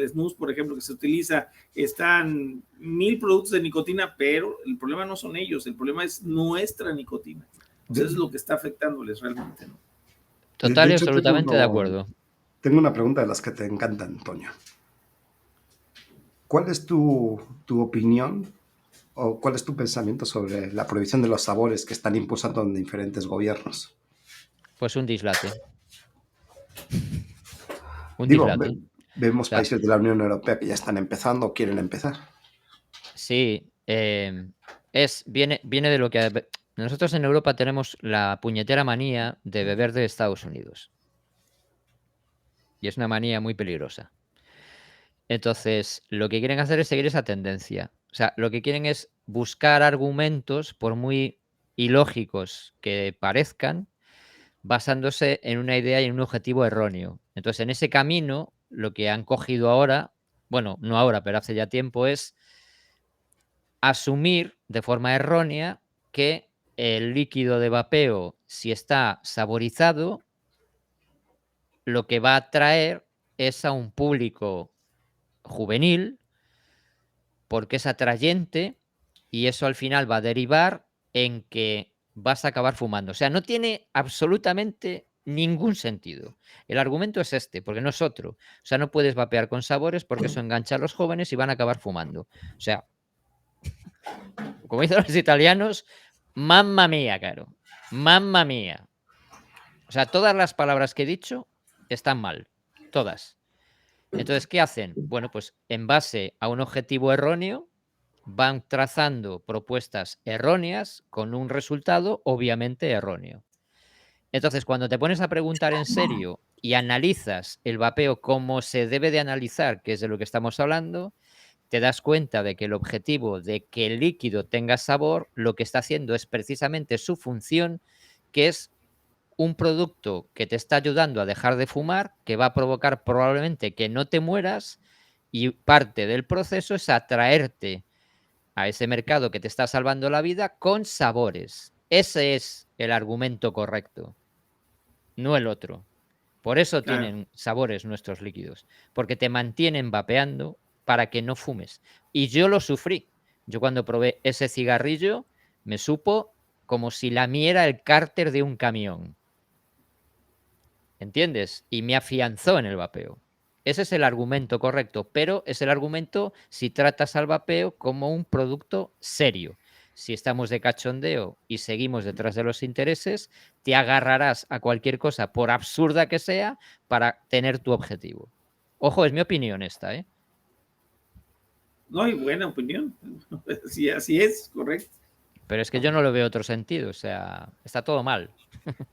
snus, por ejemplo, que se utiliza, están 1000 productos de nicotina, pero el problema no son ellos, el problema es nuestra nicotina. Entonces es lo que está afectándoles realmente, ¿no? Total y absolutamente de acuerdo. Tengo una pregunta de las que te encantan, Antonio. ¿Cuál es tu opinión o cuál es tu pensamiento sobre la prohibición de los sabores que están impulsando en diferentes gobiernos? Pues un dislate. Vemos países de la Unión Europea que ya están empezando o quieren empezar. Sí, viene de lo que... Nosotros en Europa tenemos la puñetera manía de beber de Estados Unidos. Y es una manía muy peligrosa. Entonces, lo que quieren hacer es seguir esa tendencia. O sea, lo que quieren es buscar argumentos, por muy ilógicos que parezcan, basándose en una idea y en un objetivo erróneo. Entonces, en ese camino, lo que han cogido ahora, bueno, no ahora, pero hace ya tiempo, es asumir de forma errónea que el líquido de vapeo, si está saborizado, lo que va a atraer es a un público juvenil, porque es atrayente, y eso al final va a derivar en que vas a acabar fumando. O sea, no tiene absolutamente ningún sentido. El argumento es este, porque no es otro. O sea, no puedes vapear con sabores porque eso engancha a los jóvenes y van a acabar fumando. O sea, como dicen los italianos, mamma mía, caro. Mamma mía. O sea, todas las palabras que he dicho están mal. Todas. Entonces, ¿qué hacen? Bueno, pues en base a un objetivo erróneo, van trazando propuestas erróneas con un resultado obviamente erróneo. Entonces, cuando te pones a preguntar en serio y analizas el vapeo como se debe de analizar, que es de lo que estamos hablando, te das cuenta de que el objetivo de que el líquido tenga sabor, lo que está haciendo es precisamente su función, que es un producto que te está ayudando a dejar de fumar, que va a provocar probablemente que no te mueras, y parte del proceso es atraerte a ese mercado que te está salvando la vida con sabores. Ese es el argumento correcto, no el otro. Por eso Claro. tienen sabores nuestros líquidos, porque te mantienen vapeando para que no fumes. Y yo lo sufrí. Yo cuando probé ese cigarrillo me supo como si lamiera el cárter de un camión. ¿Entiendes? Y me afianzó en el vapeo. Ese es el argumento correcto, pero es el argumento si tratas al vapeo como un producto serio. Si estamos de cachondeo y seguimos detrás de los intereses, te agarrarás a cualquier cosa, por absurda que sea, para tener tu objetivo. Ojo, es mi opinión esta, ¿eh? No hay buena opinión. Sí, así es, correcto. Pero es que yo no lo veo otro sentido, o sea, está todo mal.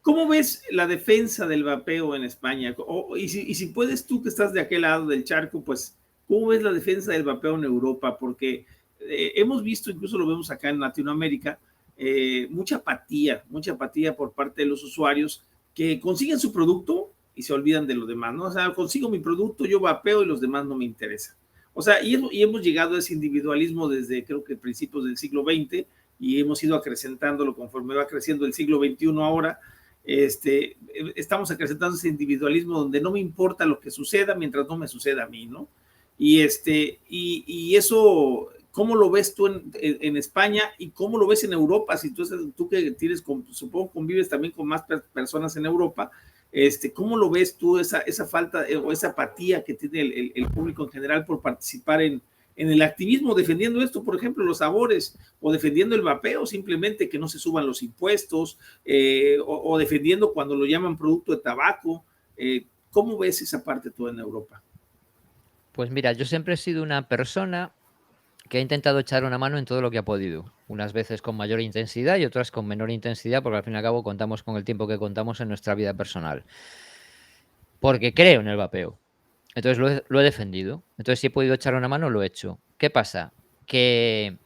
¿Cómo ves la defensa del vapeo en España? Y si puedes tú que estás de aquel lado del charco, pues, ¿cómo ves la defensa del vapeo en Europa? Porque hemos visto, incluso lo vemos acá en Latinoamérica, mucha apatía por parte de los usuarios que consiguen su producto y se olvidan de lo demás, ¿no? O sea, consigo mi producto, yo vapeo y los demás no me interesan. O sea, y hemos llegado a ese individualismo desde creo que principios del siglo XX y hemos ido acrecentándolo conforme va creciendo el siglo XXI ahora. Estamos acrecentando ese individualismo donde no me importa lo que suceda mientras no me suceda a mí, ¿no? Y eso, ¿cómo lo ves tú en España y cómo lo ves en Europa? Si tú que tienes, supongo convives también con más personas en Europa, ¿cómo lo ves tú esa falta o esa apatía que tiene el público en general por participar en el activismo, defendiendo esto, por ejemplo, los sabores, o defendiendo el vapeo, simplemente que no se suban los impuestos, o defendiendo cuando lo llaman producto de tabaco? ¿Cómo ves esa parte toda en Europa? Pues mira, yo siempre he sido una persona que ha intentado echar una mano en todo lo que ha podido. Unas veces con mayor intensidad y otras con menor intensidad, porque al fin y al cabo contamos con el tiempo que contamos en nuestra vida personal. Porque creo en el vapeo. Entonces lo he defendido. Entonces, si he podido echar una mano, lo he hecho. ¿Qué pasa? Que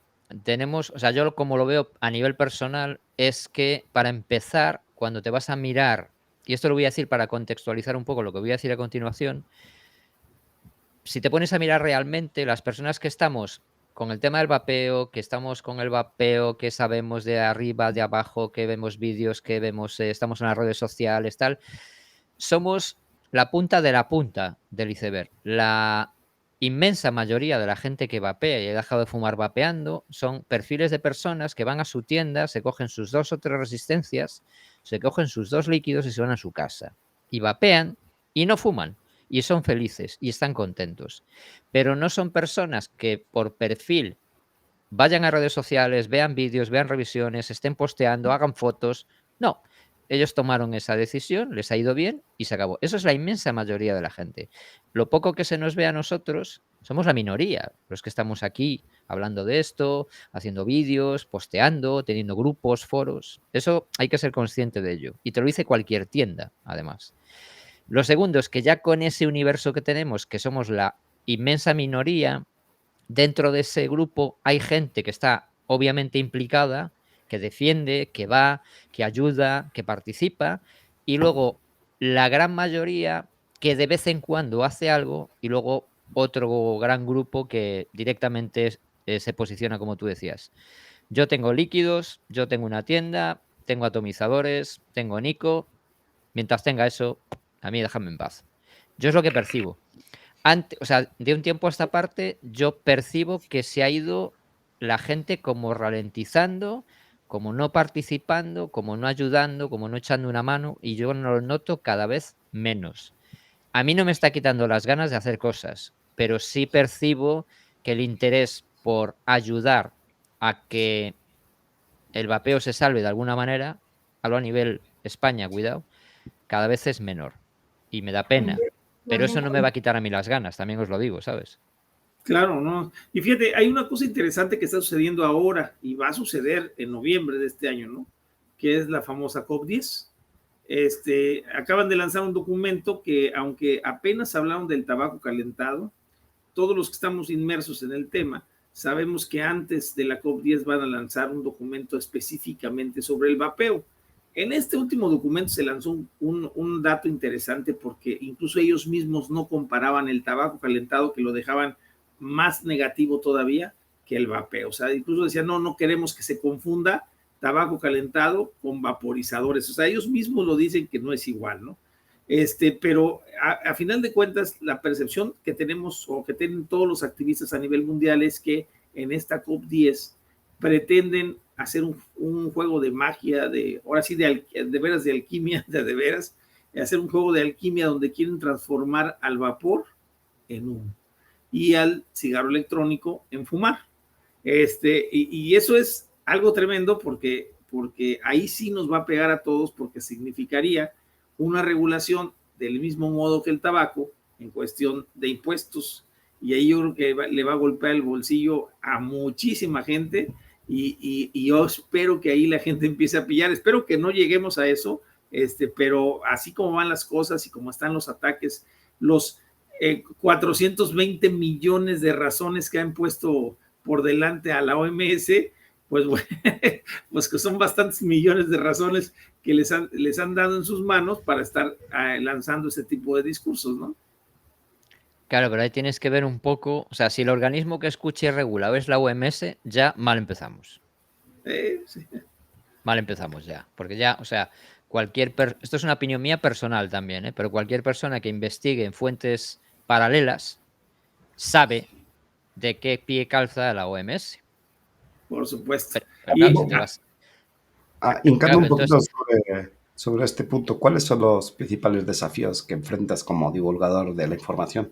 tenemos, o sea, yo como lo veo a nivel personal, es que para empezar, cuando te vas a mirar, y esto lo voy a decir para contextualizar un poco lo que voy a decir a continuación, si te pones a mirar realmente, las personas que estamos con el tema del vapeo, que estamos con el vapeo, que sabemos de arriba, de abajo, que vemos vídeos, que vemos, estamos en las redes sociales, tal, somos la punta del iceberg. La inmensa mayoría de la gente que vapea y ha dejado de fumar vapeando son perfiles de personas que van a su tienda, se cogen sus 2 o 3 resistencias, se cogen sus 2 líquidos y se van a su casa. Y vapean y no fuman. Y son felices y están contentos. Pero no son personas que por perfil vayan a redes sociales, vean vídeos, vean revisiones, estén posteando, hagan fotos. No. Ellos tomaron esa decisión, les ha ido bien y se acabó. Eso es la inmensa mayoría de la gente. Lo poco que se nos ve a nosotros, somos la minoría, los que estamos aquí hablando de esto, haciendo vídeos, posteando, teniendo grupos, foros. Eso hay que ser consciente de ello. Y te lo dice cualquier tienda, además. Lo segundo es que ya con ese universo que tenemos, que somos la inmensa minoría, dentro de ese grupo hay gente que está obviamente implicada, que defiende, que va, que ayuda, que participa, y luego la gran mayoría que de vez en cuando hace algo, y luego otro gran grupo que directamente se posiciona como tú decías. Yo tengo líquidos, yo tengo una tienda, tengo atomizadores, tengo Nico. Mientras tenga eso, a mí déjame en paz. Yo es lo que percibo. O sea, de un tiempo a esta parte, yo percibo que se ha ido la gente como ralentizando, como no participando, como no ayudando, como no echando una mano, y yo no lo noto cada vez menos. A mí no me está quitando las ganas de hacer cosas, pero sí percibo que el interés por ayudar a que el vapeo se salve de alguna manera, hablo a nivel España, cuidado, cada vez es menor. Y me da pena. Pero eso no me va a quitar a mí las ganas, también os lo digo, ¿sabes? Claro, ¿no? Y fíjate, hay una cosa interesante que está sucediendo ahora y va a suceder en noviembre de este año, ¿no? Que es la famosa COP10. Acaban de lanzar un documento que, aunque apenas hablaron del tabaco calentado, todos los que estamos inmersos en el tema sabemos que antes de la COP10 van a lanzar un documento específicamente sobre el vapeo. En este último documento se lanzó un dato interesante porque incluso ellos mismos no comparaban el tabaco calentado, que lo dejaban más negativo todavía que el vapeo. O sea, incluso decían, no queremos que se confunda tabaco calentado con vaporizadores. O sea, ellos mismos lo dicen que no es igual, ¿no? Pero a final de cuentas, la percepción que tenemos o que tienen todos los activistas a nivel mundial es que en esta COP10 pretenden hacer un juego de magia, ahora sí, de veras de alquimia, de veras, hacer un juego de alquimia donde quieren transformar al vapor en humo y al cigarro electrónico en fumar. Y eso es algo tremendo porque ahí sí nos va a pegar a todos, porque significaría una regulación del mismo modo que el tabaco en cuestión de impuestos, y ahí yo creo que le va a golpear el bolsillo a muchísima gente, y yo espero que ahí la gente empiece a pillar. Espero que no lleguemos a eso, pero así como van las cosas y como están los ataques, los 420 millones de razones que han puesto por delante a la OMS, pues, bueno, pues que son bastantes millones de razones que les han dado en sus manos para estar lanzando este tipo de discursos, ¿no? Claro, pero ahí tienes que ver un poco, o sea, si el organismo que escuche y regula es la OMS, ya mal empezamos. Sí. Mal empezamos ya, porque ya, o sea, esto es una opinión mía personal también, pero cualquier persona que investigue en fuentes paralelas sabe de qué pie calza la OMS. Por supuesto. Pero claro, si te vas... Hincando un poquito sobre este punto, ¿cuáles son los principales desafíos que enfrentas como divulgador de la información?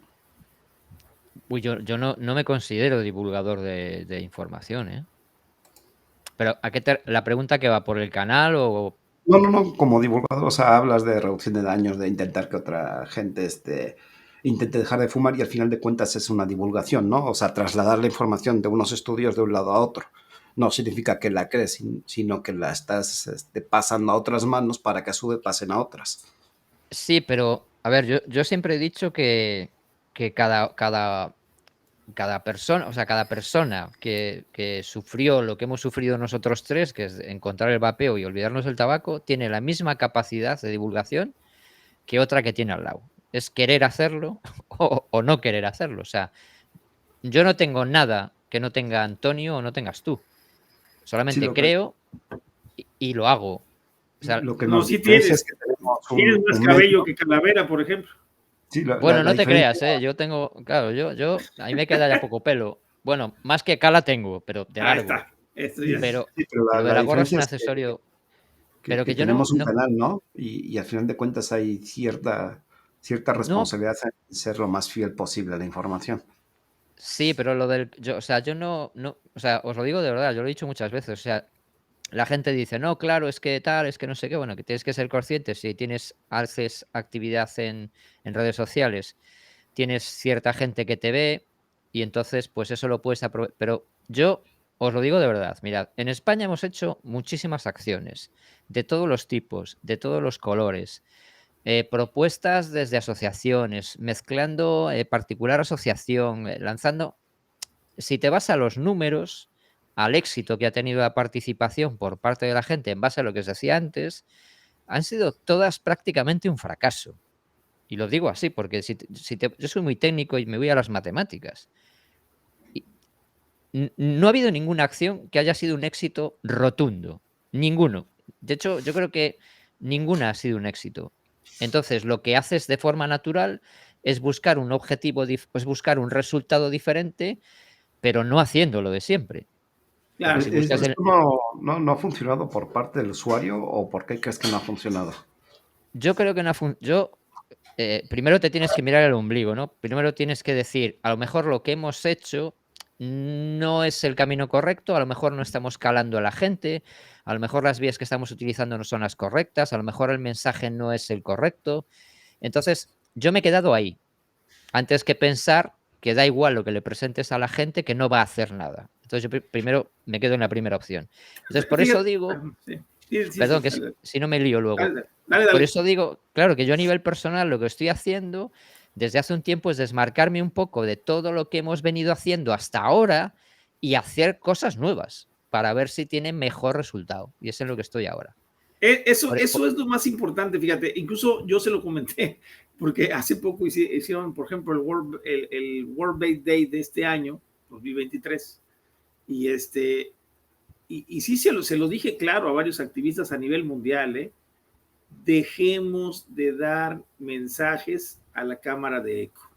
Uy, yo no me considero divulgador de información, ¿eh? Pero la pregunta que va por el canal o... No, como divulgador, o sea, hablas de reducción de daños, de intentar que otra gente intente dejar de fumar, y al final de cuentas es una divulgación, ¿no? O sea, trasladar la información de unos estudios de un lado a otro. No significa que la crees, sino que la estás pasando a otras manos para que a su vez pasen a otras. Sí, pero, a ver, yo siempre he dicho que cada persona, o sea, cada persona que sufrió lo que hemos sufrido nosotros tres, que es encontrar el vapeo y olvidarnos del tabaco, tiene la misma capacidad de divulgación que otra que tiene al lado. Es querer hacerlo o no querer hacerlo. O sea, yo no tengo nada que no tenga Antonio o no tengas tú. Solamente creo y lo hago. O sea, lo que no, sí tienes más cabello que Calavera, por ejemplo. Sí, bueno, no te creas, yo tengo, claro, yo a mí me queda ya poco pelo. Bueno, más que cala tengo, pero de largo. Pero lo de la gorra es un accesorio. Pero que yo tenemos un canal, ¿no? Y al final de cuentas hay cierta responsabilidad en ser lo más fiel posible a la información. Sí, pero lo del, o sea, yo no, o sea, os lo digo de verdad, yo lo he dicho muchas veces, o sea, la gente dice, no, claro, es que tal, es que no sé qué, bueno, que tienes que ser consciente, si haces actividad en redes sociales, tienes cierta gente que te ve y entonces pues eso lo puedes aprovechar. Pero yo os lo digo de verdad, mirad, en España hemos hecho muchísimas acciones de todos los tipos, de todos los colores, propuestas desde asociaciones, mezclando particular asociación, lanzando... Si te vas a los números, al éxito que ha tenido la participación por parte de la gente en base a lo que se hacía antes, han sido todas prácticamente un fracaso. Y lo digo así, porque yo soy muy técnico y me voy a las matemáticas. Y no ha habido ninguna acción que haya sido un éxito rotundo. Ninguno. De hecho, yo creo que ninguna ha sido un éxito. Entonces, lo que haces de forma natural es buscar un objetivo, es buscar un resultado diferente, pero no haciendo lo de siempre. Claro. Si buscas ¿Esto no ha funcionado por parte del usuario o por qué crees que no ha funcionado? Yo creo que no ha funcionado. Primero te tienes que mirar el ombligo, ¿no? Primero tienes que decir, a lo mejor lo que hemos hecho no es el camino correcto, a lo mejor no estamos calando a la gente, a lo mejor las vías que estamos utilizando no son las correctas, a lo mejor el mensaje no es el correcto. Entonces, yo me he quedado ahí, antes que pensar que da igual lo que le presentes a la gente, que no va a hacer nada. Entonces, yo primero me quedo en la primera opción. Entonces, por eso digo... Perdón, que si no me lío luego. Dale. Por eso digo, claro, que yo a nivel personal lo que estoy haciendo desde hace un tiempo es desmarcarme un poco de todo lo que hemos venido haciendo hasta ahora y hacer cosas nuevas para ver si tiene mejor resultado. Y eso es lo que estoy ahora. Eso es lo más importante, fíjate. Incluso yo se lo comenté, porque hace poco hicieron, por ejemplo, el World Bake Day de este año, 2023, y sí se lo dije claro a varios activistas a nivel mundial, dejemos de dar mensajes a la cámara de eco.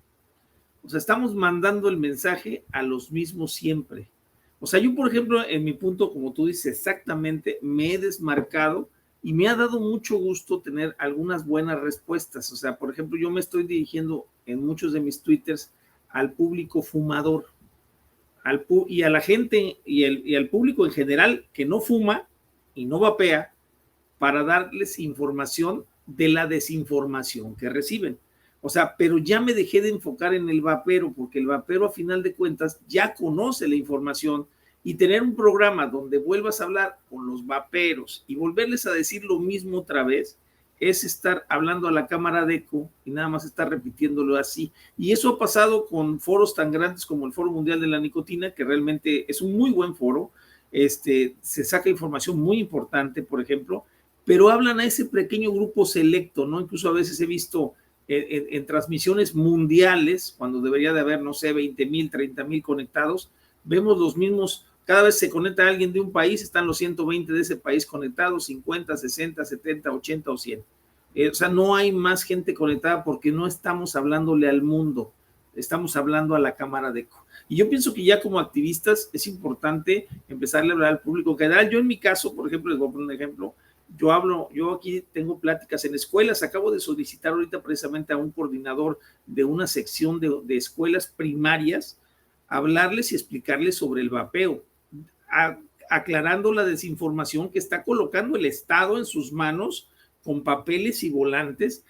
O sea, estamos mandando el mensaje a los mismos siempre. O sea, yo, por ejemplo, en mi punto, como tú dices, exactamente, me he desmarcado y me ha dado mucho gusto tener algunas buenas respuestas. O sea, por ejemplo, yo me estoy dirigiendo en muchos de mis twitters al público fumador, y a la gente y al público en general que no fuma y no vapea, para darles información de la desinformación que reciben. O sea, pero ya me dejé de enfocar en el vapero, porque el vapero a final de cuentas ya conoce la información, y tener un programa donde vuelvas a hablar con los vaperos y volverles a decir lo mismo otra vez, es estar hablando a la cámara de eco y nada más estar repitiéndolo así. Y eso ha pasado con foros tan grandes como el Foro Mundial de la Nicotina, que realmente es un muy buen foro. Se saca información muy importante, por ejemplo, pero hablan a ese pequeño grupo selecto, ¿no? Incluso a veces he visto en transmisiones mundiales, cuando debería de haber, no sé, 20,000, 30,000 conectados, vemos los mismos. Cada vez se conecta alguien de un país, están los 120 de ese país conectados, 50, 60, 70, 80 o 100. O sea, no hay más gente conectada porque no estamos hablándole al mundo, estamos hablando a la cámara de eco. Y yo pienso que ya como activistas es importante empezarle a hablar al público en general. Yo en mi caso, por ejemplo, les voy a poner un ejemplo, yo aquí tengo pláticas en escuelas, acabo de solicitar ahorita precisamente a un coordinador de una sección de escuelas primarias, hablarles y explicarles sobre el vapeo, aclarando la desinformación que está colocando el Estado en sus manos con papeles y volantes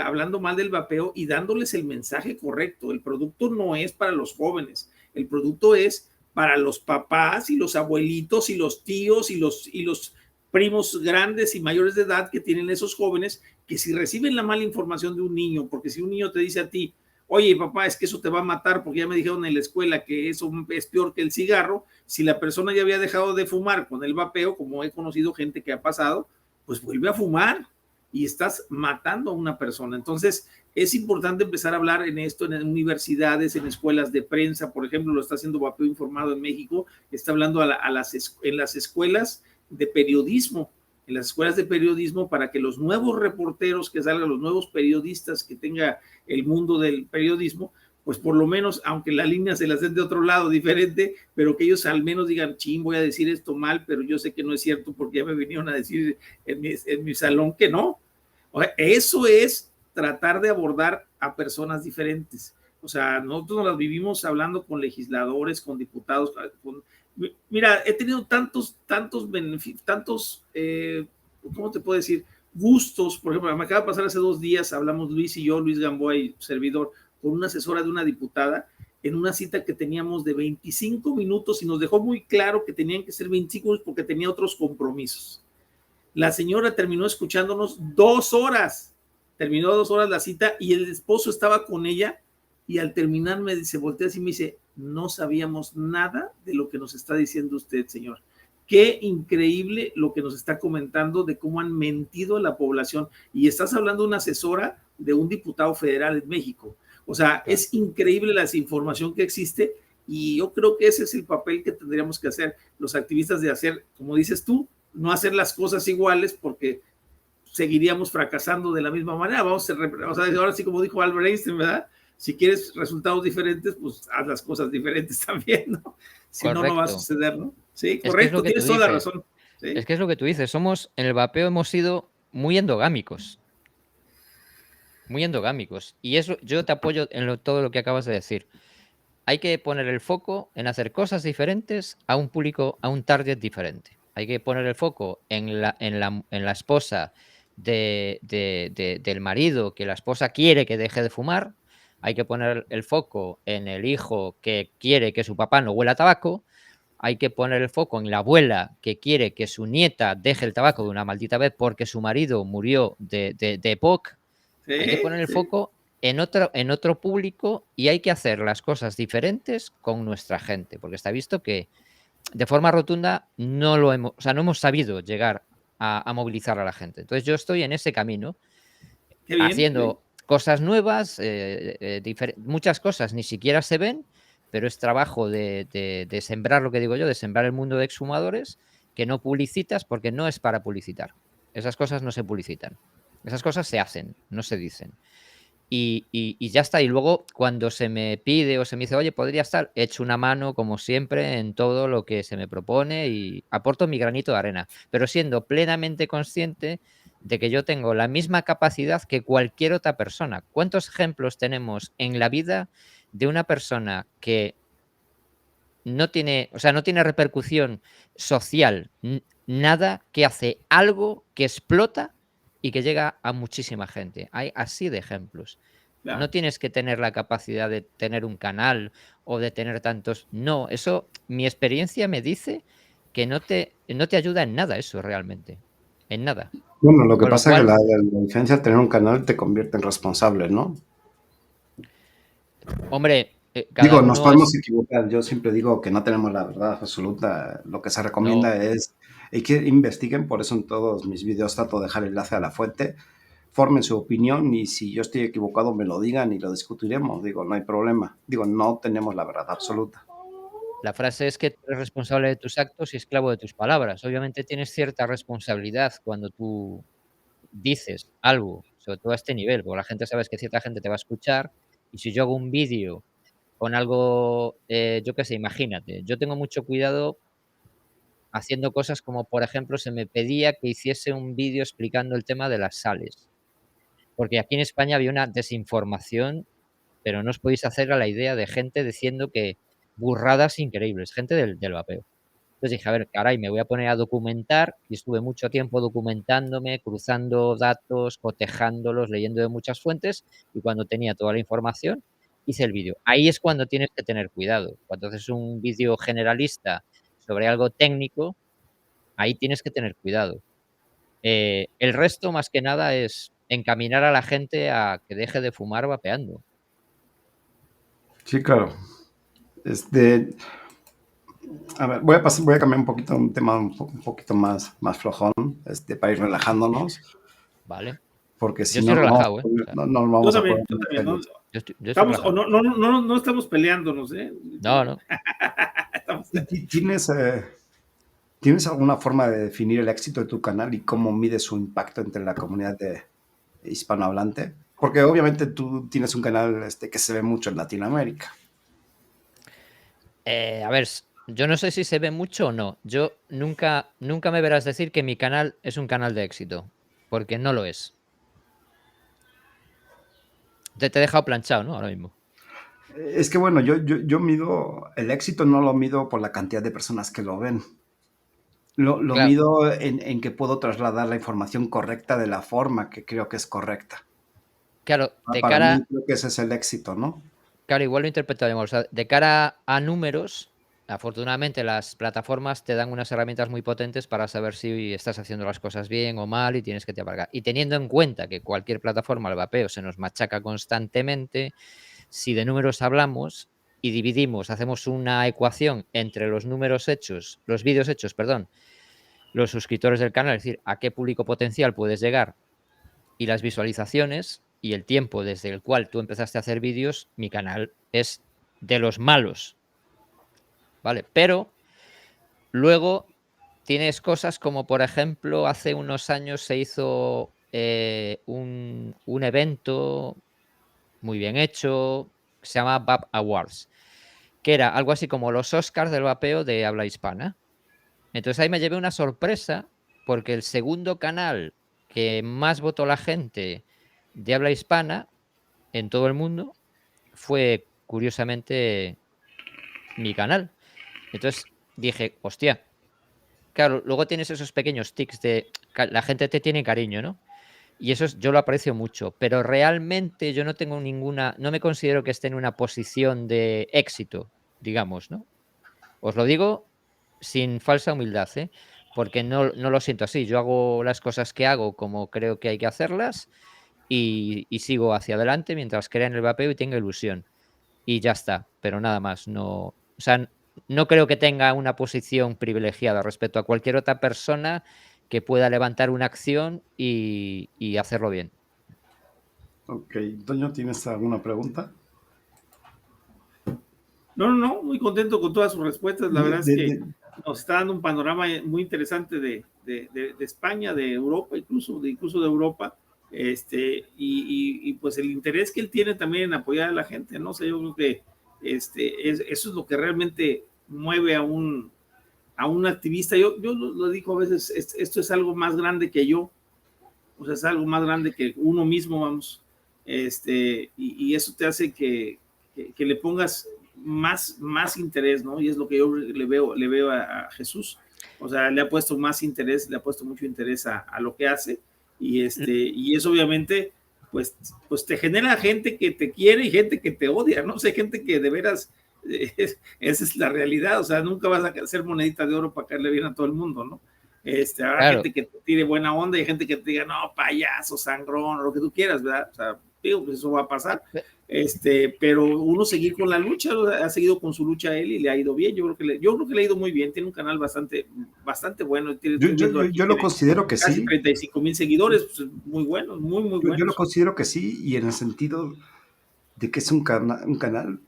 hablando mal del vapeo y dándoles el mensaje correcto. El producto no es para los jóvenes, el producto es para los papás y los abuelitos y los tíos y los primos grandes y mayores de edad que tienen esos jóvenes, que si reciben la mala información de un niño, porque si un niño te dice a ti, oye, papá, es que eso te va a matar porque ya me dijeron en la escuela que eso es peor que el cigarro, si la persona ya había dejado de fumar con el vapeo, como he conocido gente que ha pasado, pues vuelve a fumar y estás matando a una persona. Entonces, es importante empezar a hablar en esto en universidades, en escuelas de prensa, por ejemplo, lo está haciendo Vapeo Informado en México, está hablando en las escuelas de periodismo, en las escuelas de periodismo, para que los nuevos reporteros que salgan, los nuevos periodistas que tenga el mundo del periodismo, pues por lo menos, aunque la línea se las den de otro lado diferente, pero que ellos al menos digan, ching, voy a decir esto mal, pero yo sé que no es cierto porque ya me vinieron a decir en mi salón que no. O sea, eso es tratar de abordar a personas diferentes. O sea, nosotros nos las vivimos hablando con legisladores, con diputados, mira, he tenido tantos beneficios, ¿cómo te puedo decir? Gustos. Por ejemplo, me acaba de pasar hace 2 días, hablamos Luis y yo, Luis Gamboa y servidor, con una asesora de una diputada, en una cita que teníamos de 25 minutos y nos dejó muy claro que tenían que ser 25 minutos porque tenía otros compromisos. La señora terminó escuchándonos 2 horas, terminó 2 horas la cita y el esposo estaba con ella y al terminar se voltea así y me dice, no sabíamos nada de lo que nos está diciendo usted, señor. Qué increíble lo que nos está comentando de cómo han mentido a la población. Y estás hablando de una asesora de un diputado federal en México. O sea, es increíble la desinformación que existe y yo creo que ese es el papel que tendríamos que hacer los activistas, de hacer, como dices tú, no hacer las cosas iguales porque seguiríamos fracasando de la misma manera. Vamos a ahora sí, como dijo Albert Einstein, ¿verdad? Si quieres resultados diferentes, pues haz las cosas diferentes también, ¿no? Si no, no va a suceder, ¿no? Sí, correcto, tienes toda la razón. ¿Sí? Es que es lo que tú dices, en el vapeo hemos sido muy endogámicos. Muy endogámicos. Y eso yo te apoyo en todo lo que acabas de decir. Hay que poner el foco en hacer cosas diferentes a un público, a un target diferente. Hay que poner el foco en la esposa del marido, que la esposa quiere que deje de fumar. Hay que poner el foco en el hijo que quiere que su papá no huela a tabaco. Hay que poner el foco en la abuela que quiere que su nieta deje el tabaco de una maldita vez porque su marido murió de EPOC. Sí, hay que poner el foco en otro público y hay que hacer las cosas diferentes con nuestra gente, porque está visto que de forma rotunda no hemos sabido llegar a movilizar a la gente. Entonces yo estoy en ese camino, haciendo cosas nuevas, muchas cosas ni siquiera se ven, pero es trabajo de sembrar, lo que digo yo, de sembrar el mundo de exhumadores, que no publicitas porque no es para publicitar. Esas cosas no se publicitan. Esas cosas se hacen, no se dicen. Y ya está. Y luego cuando se me pide o se me dice, oye, podría estar, echo una mano como siempre en todo lo que se me propone y aporto mi granito de arena, pero siendo plenamente consciente de que yo tengo la misma capacidad que cualquier otra persona. ¿Cuántos ejemplos tenemos en la vida de una persona que no tiene repercusión social, nada, que hace algo que explota y que llega a muchísima gente? Hay así de ejemplos. Claro. No tienes que tener la capacidad de tener un canal o de tener tantos. No, eso, mi experiencia me dice que no te ayuda en nada eso realmente. En nada. Bueno, lo que pasa es que la diferencia de tener un canal te convierte en responsable, ¿no? Hombre, digo, nos podemos equivocar. Yo siempre digo que no tenemos la verdad absoluta. Lo que se recomienda es que investiguen. Por eso en todos mis vídeos trato de dejar enlace a la fuente. Formen su opinión y si yo estoy equivocado me lo digan y lo discutiremos. Digo, no hay problema. Digo, no tenemos la verdad absoluta. La frase es que tú eres responsable de tus actos y esclavo de tus palabras. Obviamente tienes cierta responsabilidad cuando tú dices algo, sobre todo a este nivel, porque la gente sabe que cierta gente te va a escuchar y si yo hago un vídeo con algo, yo qué sé, imagínate, yo tengo mucho cuidado haciendo cosas como, por ejemplo, se me pedía que hiciese un vídeo explicando el tema de las sales, porque aquí en España había una desinformación, pero no os podéis hacer a la idea de gente diciendo que burradas increíbles, gente del vapeo. Entonces dije, a ver, caray, me voy a poner a documentar y estuve mucho tiempo documentándome, cruzando datos, cotejándolos, leyendo de muchas fuentes y cuando tenía toda la información hice el vídeo. Ahí es cuando tienes que tener cuidado. Cuando haces un vídeo generalista sobre algo técnico, ahí tienes que tener cuidado. El resto, más que nada, es encaminar a la gente a que deje de fumar vapeando. Sí, claro. A ver, voy a cambiar un poquito un tema un poquito más flojón, para ir relajándonos. Vale. Porque si yo estoy relajado, no vamos a poder. No estamos peleándonos, ¿eh? No. ¿Tienes alguna forma de definir el éxito de tu canal y cómo mides su impacto entre la comunidad hispanohablante? Porque obviamente tú tienes un canal que se ve mucho en Latinoamérica. A ver, yo no sé si se ve mucho o no. Yo nunca me verás decir que mi canal es un canal de éxito, porque no lo es. Te he dejado planchado, ¿no? Ahora mismo. Es que bueno, yo mido, el éxito no lo mido por la cantidad de personas que lo ven. Lo claro. Mido en que puedo trasladar la información correcta de la forma que creo que es correcta. Claro, para mí creo que ese es el éxito, ¿no? Claro, igual lo interpretaremos. O sea, de cara a números, afortunadamente las plataformas te dan unas herramientas muy potentes para saber si estás haciendo las cosas bien o mal y tienes que te aparcar. Y teniendo en cuenta que cualquier plataforma, el vapeo, se nos machaca constantemente, si de números hablamos, y dividimos, hacemos una ecuación entre los números hechos, los vídeos hechos, perdón, los suscriptores del canal, es decir, a qué público potencial puedes llegar y las visualizaciones y el tiempo desde el cual tú empezaste a hacer vídeos, mi canal es de los malos, ¿vale? Pero luego tienes cosas como, por ejemplo, hace unos años se hizo un evento muy bien hecho, se llama VAP Awards, que era algo así como los Oscars del vapeo de habla hispana. Entonces ahí me llevé una sorpresa porque el segundo canal que más votó la gente de habla hispana en todo el mundo fue, curiosamente, mi canal. Entonces dije, hostia, claro, luego tienes esos pequeños tics de la gente te tiene cariño, ¿no? Y eso yo lo aprecio mucho, pero realmente yo no tengo no me considero que esté en una posición de éxito, digamos, ¿no? Os lo digo sin falsa humildad, ¿eh? Porque no lo siento así. Yo hago las cosas que hago como creo que hay que hacerlas y sigo hacia adelante mientras crea en el vapeo y tenga ilusión. Y ya está, pero nada más. No, o sea, no creo que tenga una posición privilegiada respecto a cualquier otra persona que pueda levantar una acción y hacerlo bien. Ok, Toño, ¿tienes alguna pregunta? No, muy contento con todas sus respuestas. La verdad es que nos está dando un panorama muy interesante de España, de Europa, incluso de Europa. Y pues el interés que él tiene también en apoyar a la gente, ¿no? O sea, yo creo que eso es lo que realmente mueve a un activista. Yo lo digo a veces, esto es algo más grande que yo, o sea, es algo más grande que uno mismo, vamos, y eso te hace que le pongas más interés, ¿no? Y es lo que yo le veo a Jesús. O sea, le ha puesto más interés, le ha puesto mucho interés a lo que hace, y eso obviamente pues te genera gente que te quiere y gente que te odia, ¿no? O sea, gente que de veras, esa es la realidad. O sea, nunca vas a hacer monedita de oro para caerle bien a todo el mundo, ¿no? Habrá Claro. gente que te tire buena onda y gente que te diga, no, payaso, sangrón, o lo que tú quieras, ¿verdad? O sea, digo, pues eso va a pasar. Pero uno seguir con la lucha, ha seguido con su lucha él y le ha ido bien. Yo creo que le ha ido muy bien. Tiene un canal bastante bueno. Yo lo considero que casi sí. 35,000 seguidores, pues, muy buenos, muy buenos. Yo lo considero que sí, y en el sentido de que es un canal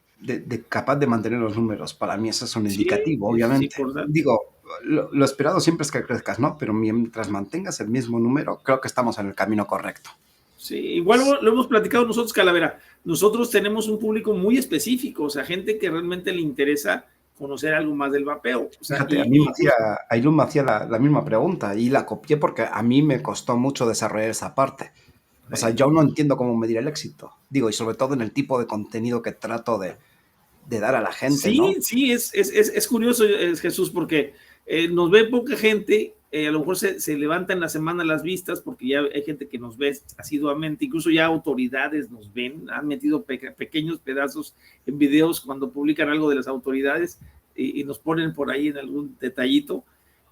capaz de mantener los números. Para mí eso es un indicativo, obviamente. Sí, digo, lo esperado siempre es que crezcas, ¿no? Pero mientras mantengas el mismo número, creo que estamos en el camino correcto. Sí, igual lo hemos platicado nosotros, Calavera. Nosotros tenemos un público muy específico, o sea, gente que realmente le interesa conocer algo más del vapeo. O sea, fíjate, Ailun me hacía la misma pregunta y la copié porque a mí me costó mucho desarrollar esa parte. O sea, yo no entiendo cómo medir el éxito. Digo, y sobre todo en el tipo de contenido que trato de dar a la gente, sí, ¿no? Sí, es curioso, Jesús, porque nos ve poca gente. A lo mejor se levanta en la semana las vistas porque ya hay gente que nos ve asiduamente, incluso ya autoridades nos ven, han metido pequeños pedazos en videos cuando publican algo de las autoridades y nos ponen por ahí en algún detallito,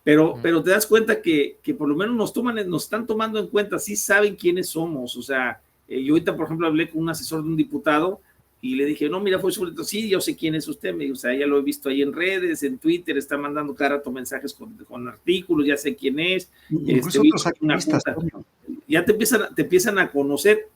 pero te das cuenta que por lo menos nos están tomando en cuenta, sí saben quiénes somos. O sea, yo ahorita, por ejemplo, hablé con un asesor de un diputado y le dije, no, mira, fue sobre todo, sí, yo sé quién es usted, o sea, ya lo he visto ahí en redes, en Twitter, está mandando cada rato mensajes con artículos, ya sé quién es. Incluso otros activistas, ya te empiezan a conocer.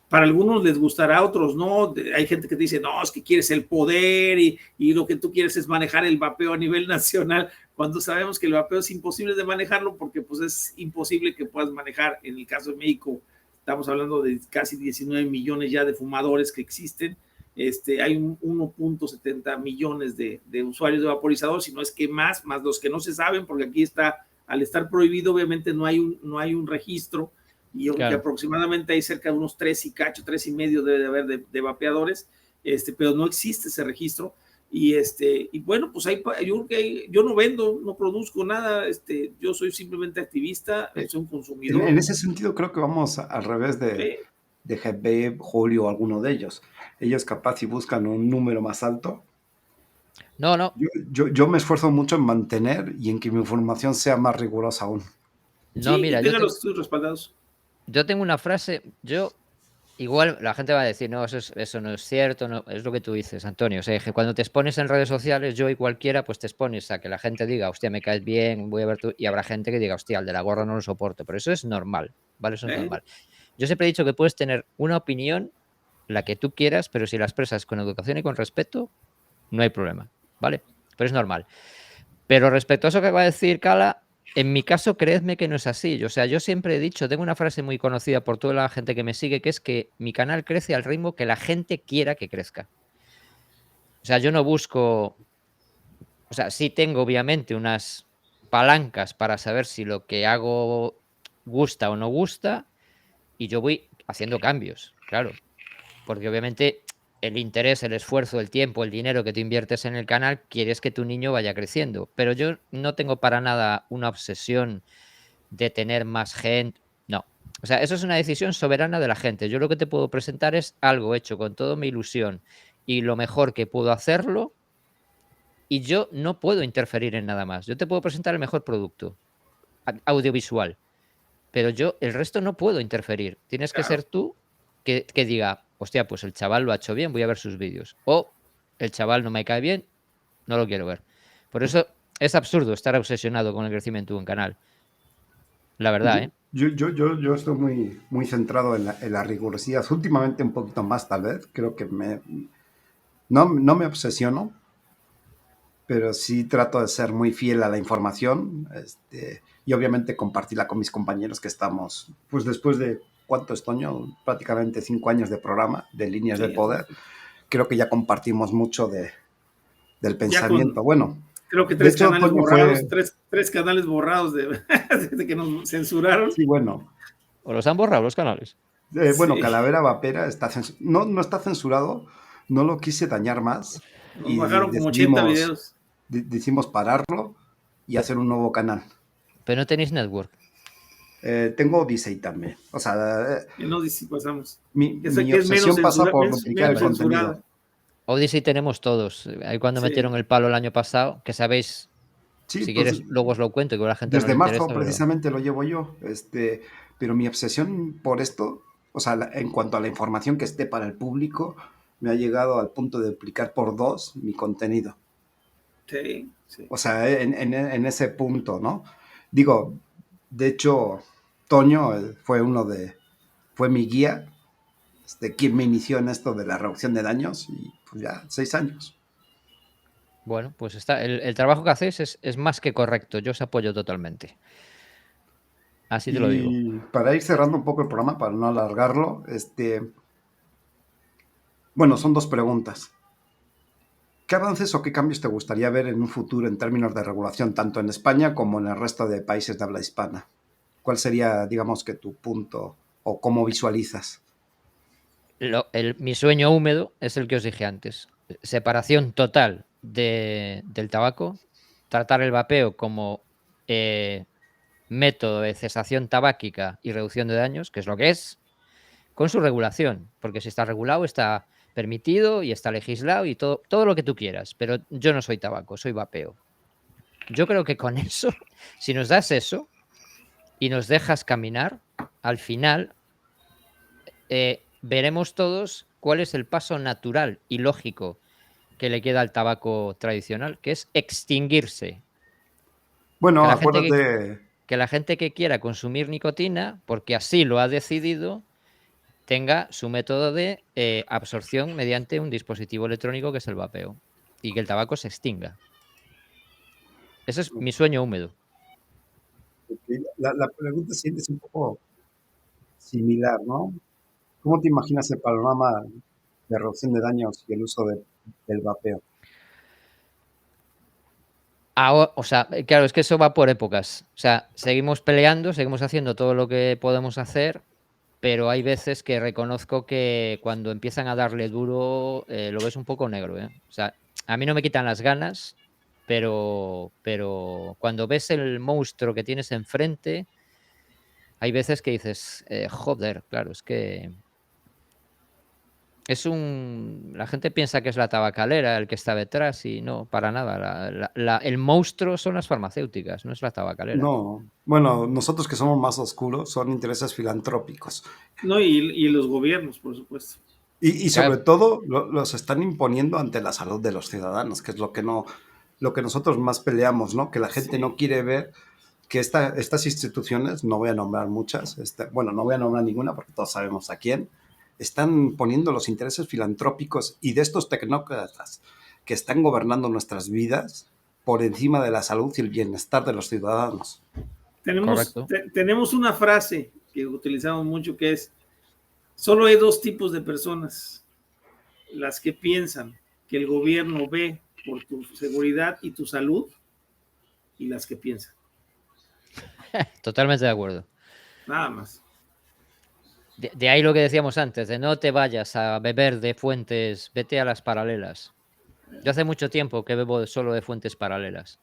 Para algunos les gustará, a otros no. Hay gente que te dice, no, es que quieres el poder y lo que tú quieres es manejar el vapeo a nivel nacional, cuando sabemos que el vapeo es imposible de manejarlo, porque pues es imposible que puedas manejar. En el caso de México, estamos hablando de casi 19 millones ya de fumadores que existen. Hay 1.70 millones de usuarios de vaporizador, si no es que más los que no se saben, porque aquí está, al estar prohibido, obviamente no hay un registro, y yo creo que aproximadamente hay cerca de unos 3.5 debe de haber de vapeadores, pero no existe ese registro. Y bueno, pues yo no vendo, no produzco nada, yo soy simplemente activista, soy un consumidor. En ese sentido creo que vamos al revés de GB, Julio o alguno de ellos. Ellos capaz si buscan un número más alto. No. Yo me esfuerzo mucho en mantener y en que mi información sea más rigurosa aún. No, sí, mira, tenga los estudios respaldados. Yo tengo una frase, igual la gente va a decir, no, eso no es cierto, no, es lo que tú dices, Antonio. O sea, que cuando te expones en redes sociales, yo y cualquiera, pues te expones a que la gente diga, hostia, me caes bien, voy a ver tú, y habrá gente que diga, hostia, el de la gorra no lo soporto, pero eso es normal, ¿vale? Eso es normal. Yo siempre he dicho que puedes tener una opinión, la que tú quieras, pero si la expresas con educación y con respeto, no hay problema, ¿vale? Pero es normal. Pero respecto a eso que va a decir Cala, en mi caso, creedme que no es así. O sea, yo siempre he dicho, tengo una frase muy conocida por toda la gente que me sigue, que es que mi canal crece al ritmo que la gente quiera que crezca. O sea, yo no busco... O sea, sí tengo obviamente unas palancas para saber si lo que hago gusta o no gusta, y yo voy haciendo cambios, claro. Porque obviamente el interés, el esfuerzo, el tiempo, el dinero que tú inviertes en el canal, quieres que tu niño vaya creciendo. Pero yo no tengo para nada una obsesión de tener más gente. No. O sea, eso es una decisión soberana de la gente. Yo lo que te puedo presentar es algo hecho con toda mi ilusión y lo mejor que puedo hacerlo, y yo no puedo interferir en nada más. Yo te puedo presentar el mejor producto audiovisual, pero yo el resto no puedo interferir. Tienes que ser tú que diga, hostia, pues el chaval lo ha hecho bien, voy a ver sus vídeos. O el chaval no me cae bien, no lo quiero ver. Por eso es absurdo estar obsesionado con el crecimiento de un canal. La verdad, ¿eh? Yo estoy muy centrado en la rigurosidad. Últimamente un poquito más, tal vez. Creo que no me obsesiono, pero sí trato de ser muy fiel a la información, y obviamente compartirla con mis compañeros que estamos, pues después de, ¿cuánto es, Toño? Prácticamente 5 años de programa, de Líneas de Poder. Creo que ya compartimos mucho del pensamiento. Bueno, creo que tres canales borrados, tres canales borrados de que nos censuraron. Sí, bueno. ¿O los han borrado los canales? Bueno, Calavera Vapera no está censurado, no lo quise dañar más. Nos bajaron como 80 videos. Decidimos pararlo y hacer un nuevo canal. Pero no tenéis network. Tengo Odyssey también. O sea, en Odyssey pasamos. Mi obsesión pasa por duplicar el contenido. Odyssey tenemos todos. Ahí cuando metieron el palo el año pasado, que sabéis, sí, si quieres luego os lo cuento, que la gente desde no marzo precisamente lo llevo yo. Pero mi obsesión por esto, o sea, en cuanto a la información que esté para el público, me ha llegado al punto de duplicar por 2 mi contenido. Sí. O sea, en ese punto, ¿no? Digo, de hecho, Toño fue mi guía, quien me inició en esto de la reducción de daños, y pues ya 6 años. Bueno, pues está, el trabajo que hacéis es más que correcto. Yo os apoyo totalmente. Así te lo digo. Y para ir cerrando un poco el programa, para no alargarlo, bueno, son 2 preguntas. ¿Qué avances o qué cambios te gustaría ver en un futuro en términos de regulación, tanto en España como en el resto de países de habla hispana? ¿Cuál sería, digamos, que tu punto o cómo visualizas? Mi sueño húmedo es el que os dije antes. Separación total del tabaco, tratar el vapeo como método de cesación tabáquica y reducción de daños, que es lo que es, con su regulación, porque si está regulado está permitido y está legislado y todo lo que tú quieras, pero yo no soy tabaco, soy vapeo. Yo creo que con eso, si nos das eso y nos dejas caminar, al final veremos todos cuál es el paso natural y lógico que le queda al tabaco tradicional, que es extinguirse. Bueno, que la gente que quiera consumir nicotina, porque así lo ha decidido, tenga su método de absorción mediante un dispositivo electrónico que es el vapeo, y que el tabaco se extinga. Ese es mi sueño húmedo. La pregunta siguiente es un poco similar, ¿no? ¿Cómo te imaginas el panorama de reducción de daños y el uso del vapeo? O sea, claro, es que eso va por épocas. O sea, seguimos peleando, seguimos haciendo todo lo que podemos hacer, pero hay veces que reconozco que cuando empiezan a darle duro, lo ves un poco negro, ¿eh? O sea, a mí no me quitan las ganas, pero cuando ves el monstruo que tienes enfrente, hay veces que dices, joder, claro, es que La gente piensa que es la tabacalera el que está detrás y no, para nada. El monstruo son las farmacéuticas, no es la tabacalera. No, bueno, nosotros que somos más oscuros son intereses filantrópicos. No, y los gobiernos, por supuesto. Y sobre todo los están imponiendo ante la salud de los ciudadanos, que es lo que nosotros más peleamos, ¿no? Que la gente no quiere ver que estas instituciones, no voy a nombrar muchas, bueno, no voy a nombrar ninguna porque todos sabemos a quién, están poniendo los intereses filantrópicos y de estos tecnócratas que están gobernando nuestras vidas por encima de la salud y el bienestar de los ciudadanos. Tenemos una frase que utilizamos mucho que es: solo hay dos tipos de personas, las que piensan que el gobierno ve por tu seguridad y tu salud, y las que piensan. Totalmente de acuerdo. Nada más. De ahí lo que decíamos antes, de no te vayas a beber de fuentes, vete a las paralelas. Yo hace mucho tiempo que bebo solo de fuentes paralelas.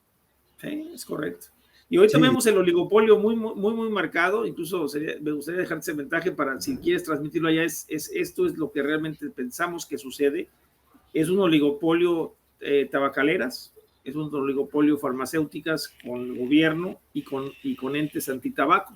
Sí, es correcto. Y hoy tenemos el oligopolio muy marcado. Incluso me gustaría dejar ese mensaje para, si quieres transmitirlo allá, esto es lo que realmente pensamos que sucede. Es un oligopolio tabacaleras, es un oligopolio farmacéuticas con el gobierno y con entes antitabaco.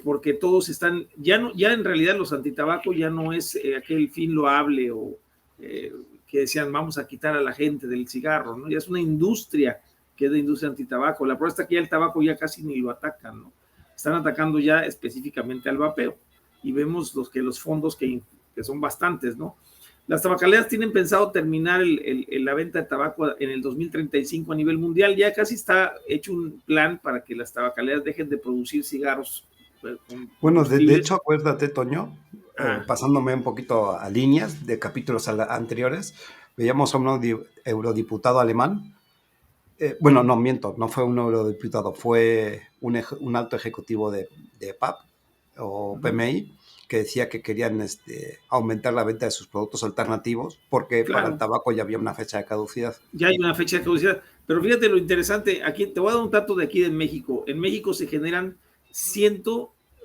Porque todos están, ya en realidad los antitabaco ya no es aquel fin loable o que decían vamos a quitar a la gente del cigarro, ¿no? Ya es una industria que es la industria antitabaco. La prueba está que ya el tabaco ya casi ni lo atacan, ¿no? Están atacando ya específicamente al vapeo y vemos los fondos que son bastantes, ¿no? Las tabacaleras tienen pensado terminar la venta de tabaco en el 2035 a nivel mundial. Ya casi está hecho un plan para que las tabacaleras dejen de producir cigarros. Bueno, de hecho, acuérdate, Toño, pasándome un poquito a líneas de capítulos anteriores, veíamos a un eurodiputado alemán. Bueno, no, miento, no fue un eurodiputado, fue un alto ejecutivo de PAP o PMI, que decía que querían aumentar la venta de sus productos alternativos porque para el tabaco ya había una fecha de caducidad. Ya hay una fecha de caducidad. Pero fíjate lo interesante, aquí te voy a dar un dato de aquí de México. En México se generan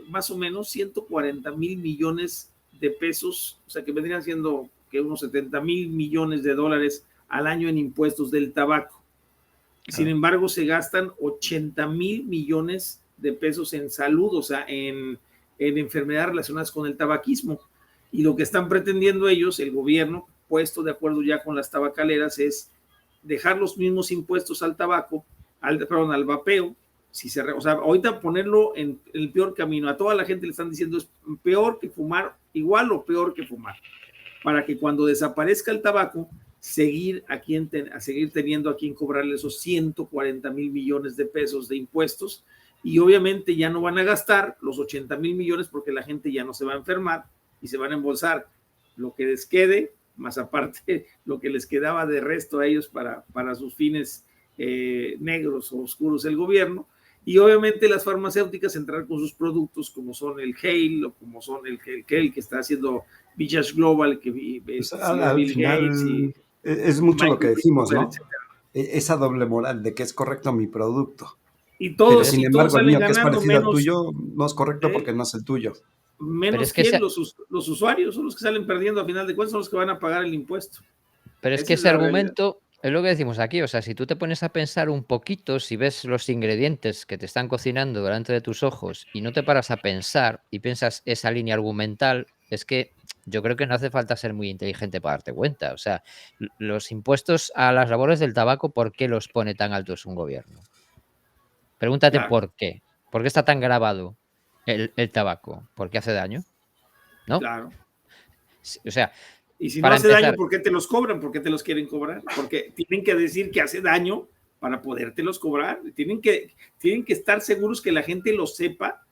más o menos 140,000 millones de pesos, o sea que vendrían siendo que unos 70,000 millones de dólares al año en impuestos del tabaco. Sin embargo, se gastan 80,000 millones de pesos en salud, o sea, en enfermedades relacionadas con el tabaquismo. Y lo que están pretendiendo ellos, el gobierno, puesto de acuerdo ya con las tabacaleras, es dejar los mismos impuestos al tabaco, al vapeo. O sea, ahorita ponerlo en el peor camino. A toda la gente le están diciendo es peor que fumar, igual o peor que fumar, para que cuando desaparezca el tabaco, seguir teniendo a quien cobrarle esos 140,000 millones de pesos de impuestos. Y obviamente ya no van a gastar los 80,000 millones porque la gente ya no se va a enfermar y se van a embolsar lo que les quede, más aparte lo que les quedaba de resto a ellos para sus fines negros o oscuros el gobierno. Y obviamente las farmacéuticas entrar con sus productos como son el Hale o como son el que está haciendo Visage Global, que al Bill final, Gates es mucho lo que decimos, ¿no? Esa doble moral de que es correcto mi producto. Y todos, sin embargo, el mío que es parecido al tuyo no es correcto porque no es el tuyo. Menos que los usuarios son los que salen perdiendo, a final de cuentas son los que van a pagar el impuesto. Pero es que ese argumento es lo que decimos aquí, o sea, si tú te pones a pensar un poquito, si ves los ingredientes que te están cocinando delante de tus ojos y no te paras a pensar y piensas esa línea argumental, es que yo creo que no hace falta ser muy inteligente para darte cuenta. O sea, los impuestos a las labores del tabaco, ¿por qué los pone tan altos un gobierno? Pregúntate por qué. ¿Por qué está tan grabado el tabaco? ¿Por qué hace daño? ¿No? Claro. O sea, y si no hace daño, ¿por qué te los cobran? ¿Por qué te los quieren cobrar? Porque tienen que decir que hace daño para podértelos cobrar. Tienen que estar seguros que la gente lo sepa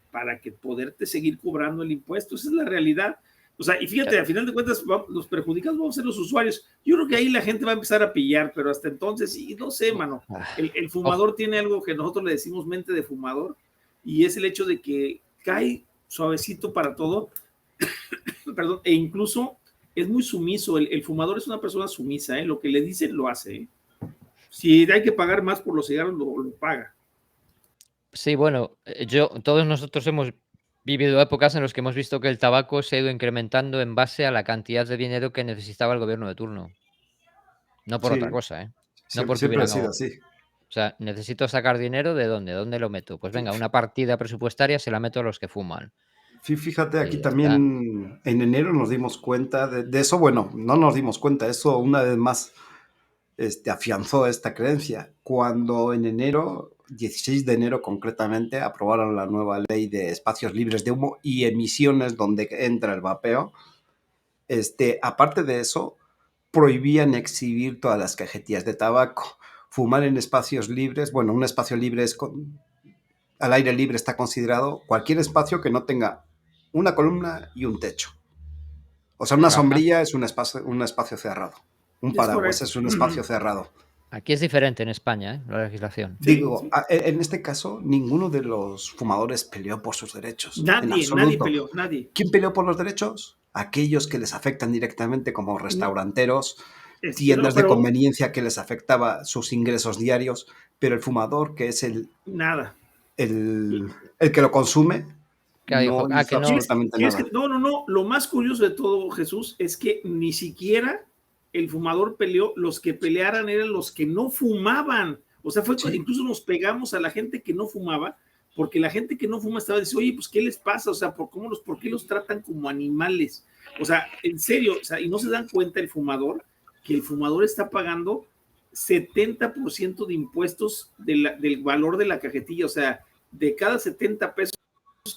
para que poderte seguir cobrando el impuesto. Esa es la realidad. O sea, y fíjate, al final de cuentas, los perjudicados vamos a ser los usuarios. Yo creo que ahí la gente va a empezar a pillar, pero hasta entonces, y no sé, mano, el fumador tiene algo que nosotros le decimos mente de fumador, y es el hecho de que cae suavecito para todo, perdón, e incluso es muy sumiso. El fumador es una persona sumisa, lo que le dicen lo hace. Si hay que pagar más por los cigarros, lo paga. Sí, bueno, todos nosotros hemos vivido épocas en las que hemos visto que el tabaco se ha ido incrementando en base a la cantidad de dinero que necesitaba el gobierno de turno. No por otra Sí, cosa, ¿eh? No siempre, porque siempre ha hubieran... sido O así. sea, necesito sacar dinero ¿de dónde? ¿Dónde lo meto? Pues venga, una partida presupuestaria se la meto a los que fuman. Fíjate, aquí Y ya está. también en enero nos dimos cuenta de eso. Bueno, no nos dimos cuenta, eso una vez más afianzó esta creencia. Cuando en enero, 16 de enero concretamente, aprobaron la nueva ley de espacios libres de humo y emisiones donde entra el vapeo, aparte de eso, prohibían exhibir todas las cajetillas de tabaco. Fumar en espacios libres, bueno, un espacio libre es al aire libre está considerado cualquier espacio que no tenga una columna y un techo. O sea, una Ajá. sombrilla es un espacio cerrado. Un Es paraguas correcto. es un espacio cerrado. Aquí es diferente en España, ¿eh? La legislación. Sí, Digo, sí. en este caso, ninguno de los fumadores peleó por sus derechos. En Nadie absoluto. peleó, nadie. ¿Quién peleó por los derechos? Aquellos que les afectan directamente, como restauranteros, tiendas de conveniencia que les afectaba sus ingresos diarios, pero el fumador, que es nada. el que lo consume, Claro, no hizo que no. absolutamente nada. Es que, no. Lo más curioso de todo, Jesús, es que ni siquiera el fumador peleó, los que pelearan eran los que no fumaban. O sea, Sí. incluso nos pegamos a la gente que no fumaba, porque la gente que no fuma estaba diciendo, oye, pues, ¿qué les pasa? O sea, ¿por qué los tratan como animales? O sea, en serio, o sea, y no se dan cuenta el fumador, que el fumador está pagando 70% de impuestos del valor de la cajetilla. O sea, de cada 70 pesos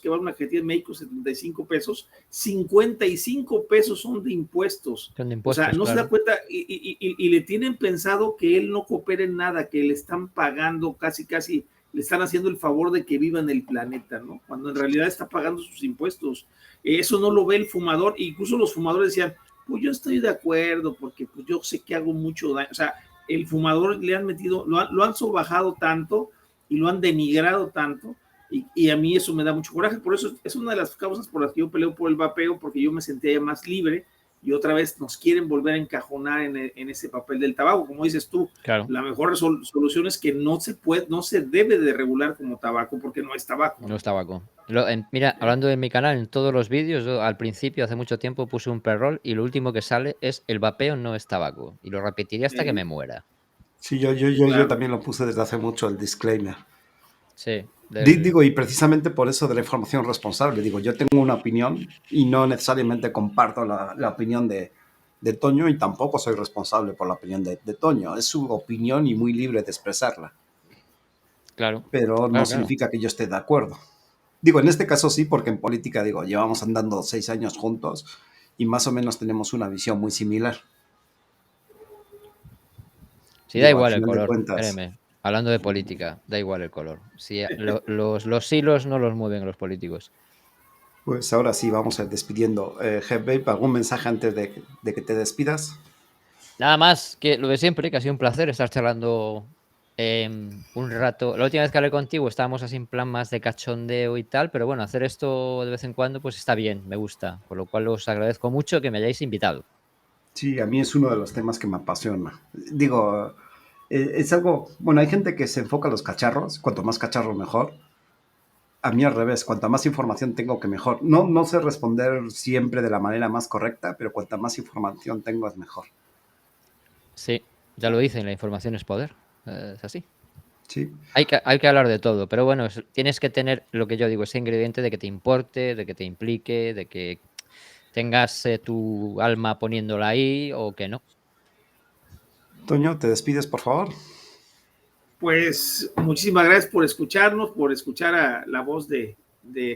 que vale una cajetilla de México, 75 pesos, 55 pesos son de impuestos. Son de impuestos, o sea, no claro. se da cuenta y le tienen pensado que él no coopera en nada, que le están pagando casi, le están haciendo el favor de que viva en el planeta, ¿no? Cuando en realidad está pagando sus impuestos. Eso no lo ve el fumador. Incluso los fumadores decían, pues yo estoy de acuerdo, porque pues yo sé que hago mucho daño. O sea, el fumador le han metido, lo han sobajado tanto y lo han denigrado tanto. Y a mí eso me da mucho coraje. Por eso es una de las causas por las que yo peleo por el vapeo, porque yo me sentía ya más libre y otra vez nos quieren volver a encajonar en ese papel del tabaco. Como dices tú, claro, la mejor solución es que no se debe de regular como tabaco porque no es tabaco. no es tabaco. Mira, hablando de mi canal, en todos los vídeos, yo al principio, hace mucho tiempo, puse un pre-roll y lo último que sale es el vapeo no es tabaco. Y lo repetiré hasta que me muera. Sí, yo también lo puse desde hace mucho, el disclaimer. Sí. Digo, y precisamente por eso de la información responsable. Digo, yo tengo una opinión y no necesariamente comparto la opinión de Toño y tampoco soy responsable por la opinión de Toño. Es su opinión y muy libre de expresarla. Claro. Pero no significa que yo esté de acuerdo. Digo, en este caso sí, porque en política, digo, llevamos andando 6 años juntos y más o menos tenemos una visión muy similar. Sí, da igual el color, espéreme. Hablando de política, da igual el color. Si los hilos no los mueven los políticos. Pues ahora sí, vamos a ir despidiendo. Jeff Babe, ¿algún mensaje antes de que te despidas? Nada más que lo de siempre, que ha sido un placer estar charlando un rato. La última vez que hablé contigo estábamos así en plan más de cachondeo y tal, pero bueno, hacer esto de vez en cuando pues está bien, me gusta. Por lo cual os agradezco mucho que me hayáis invitado. Sí, a mí es uno de los temas que me apasiona. Digo, es algo, bueno, hay gente que se enfoca a los cacharros, cuanto más cacharros mejor. A mí al revés, cuanta más información tengo que mejor. No sé responder siempre de la manera más correcta, pero cuanta más información tengo es mejor. Sí, ya lo dicen, la información es poder, es así. Sí. Hay que hablar de todo, pero bueno, tienes que tener lo que yo digo, ese ingrediente de que te importe, de que te implique, de que tengas tu alma poniéndola ahí o que no. Toño, ¿te despides, por favor? Pues muchísimas gracias por escucharnos, por escuchar a la voz de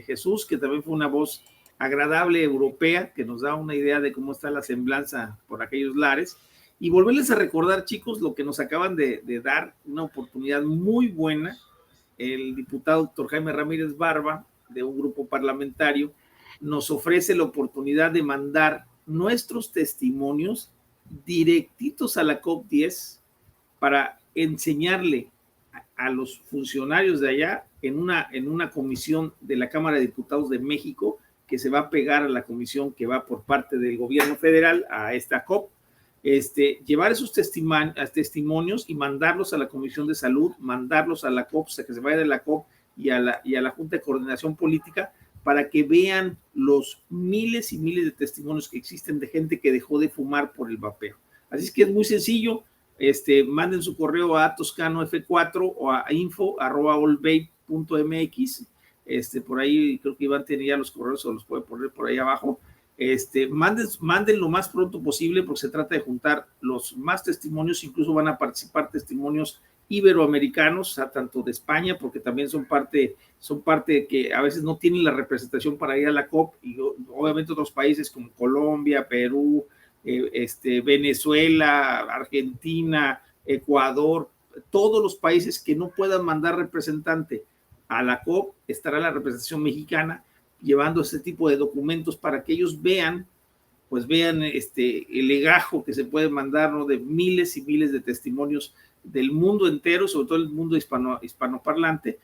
Jesús, que también fue una voz agradable, europea, que nos da una idea de cómo está la semblanza por aquellos lares. Y volverles a recordar, chicos, lo que nos acaban de dar, una oportunidad muy buena. El diputado doctor Jaime Ramírez Barba, de un grupo parlamentario, nos ofrece la oportunidad de mandar nuestros testimonios directitos a la COP10 para enseñarle a los funcionarios de allá en una comisión de la Cámara de Diputados de México que se va a pegar a la comisión que va por parte del gobierno federal a esta COP, llevar esos testimonios y mandarlos a la Comisión de Salud, mandarlos a la COP, o sea, que se vaya de la COP y a la Junta de Coordinación Política para que vean los miles y miles de testimonios que existen de gente que dejó de fumar por el vapeo. Así es que es muy sencillo. Manden su correo a toscanov4 o a info@allvape.mx. Por ahí creo que Iván tenía los correos o los puede poner por ahí abajo. Manden lo más pronto posible porque se trata de juntar los más testimonios. Incluso van a participar testimonios iberoamericanos, o sea, tanto de España, porque también son parte que a veces no tienen la representación para ir a la COP, y obviamente otros países como Colombia, Perú, Venezuela, Argentina, Ecuador, todos los países que no puedan mandar representante a la COP, estará la representación mexicana llevando este tipo de documentos para que ellos vean el legajo que se puede mandar, ¿no?, de miles y miles de testimonios del mundo entero, sobre todo el mundo hispanoparlante,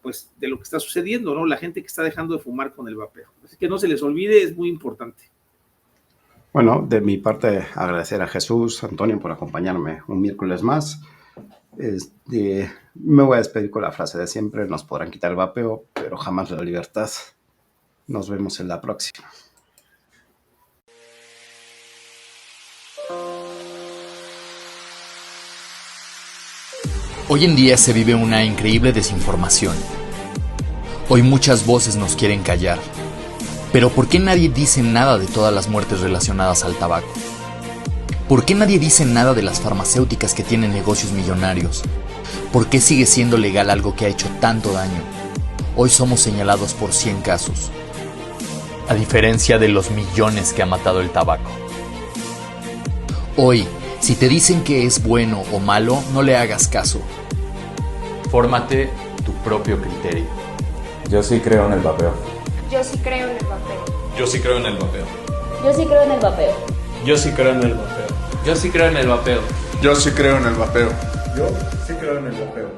pues de lo que está sucediendo, ¿no? La gente que está dejando de fumar con el vapeo. Así que no se les olvide, es muy importante. Bueno, de mi parte, agradecer a Jesús, Antonio, por acompañarme un miércoles más. Me voy a despedir con la frase de siempre: nos podrán quitar el vapeo, pero jamás la libertad. Nos vemos en la próxima. Hoy en día se vive una increíble desinformación. Hoy muchas voces nos quieren callar. Pero ¿por qué nadie dice nada de todas las muertes relacionadas al tabaco? ¿Por qué nadie dice nada de las farmacéuticas que tienen negocios millonarios? ¿Por qué sigue siendo legal algo que ha hecho tanto daño? Hoy somos señalados por 100 casos, a diferencia de los millones que ha matado el tabaco. Hoy, si te dicen que es bueno o malo, no le hagas caso. Fórmate tu propio criterio. Yo sí creo en el vapeo. Yo sí creo en el vapeo. Yo sí creo en el vapeo. Yo sí creo en el vapeo. Yo sí creo en el vapeo. Yo sí creo en el vapeo. Yo sí creo en el vapeo. Yo sí creo en el vapeo.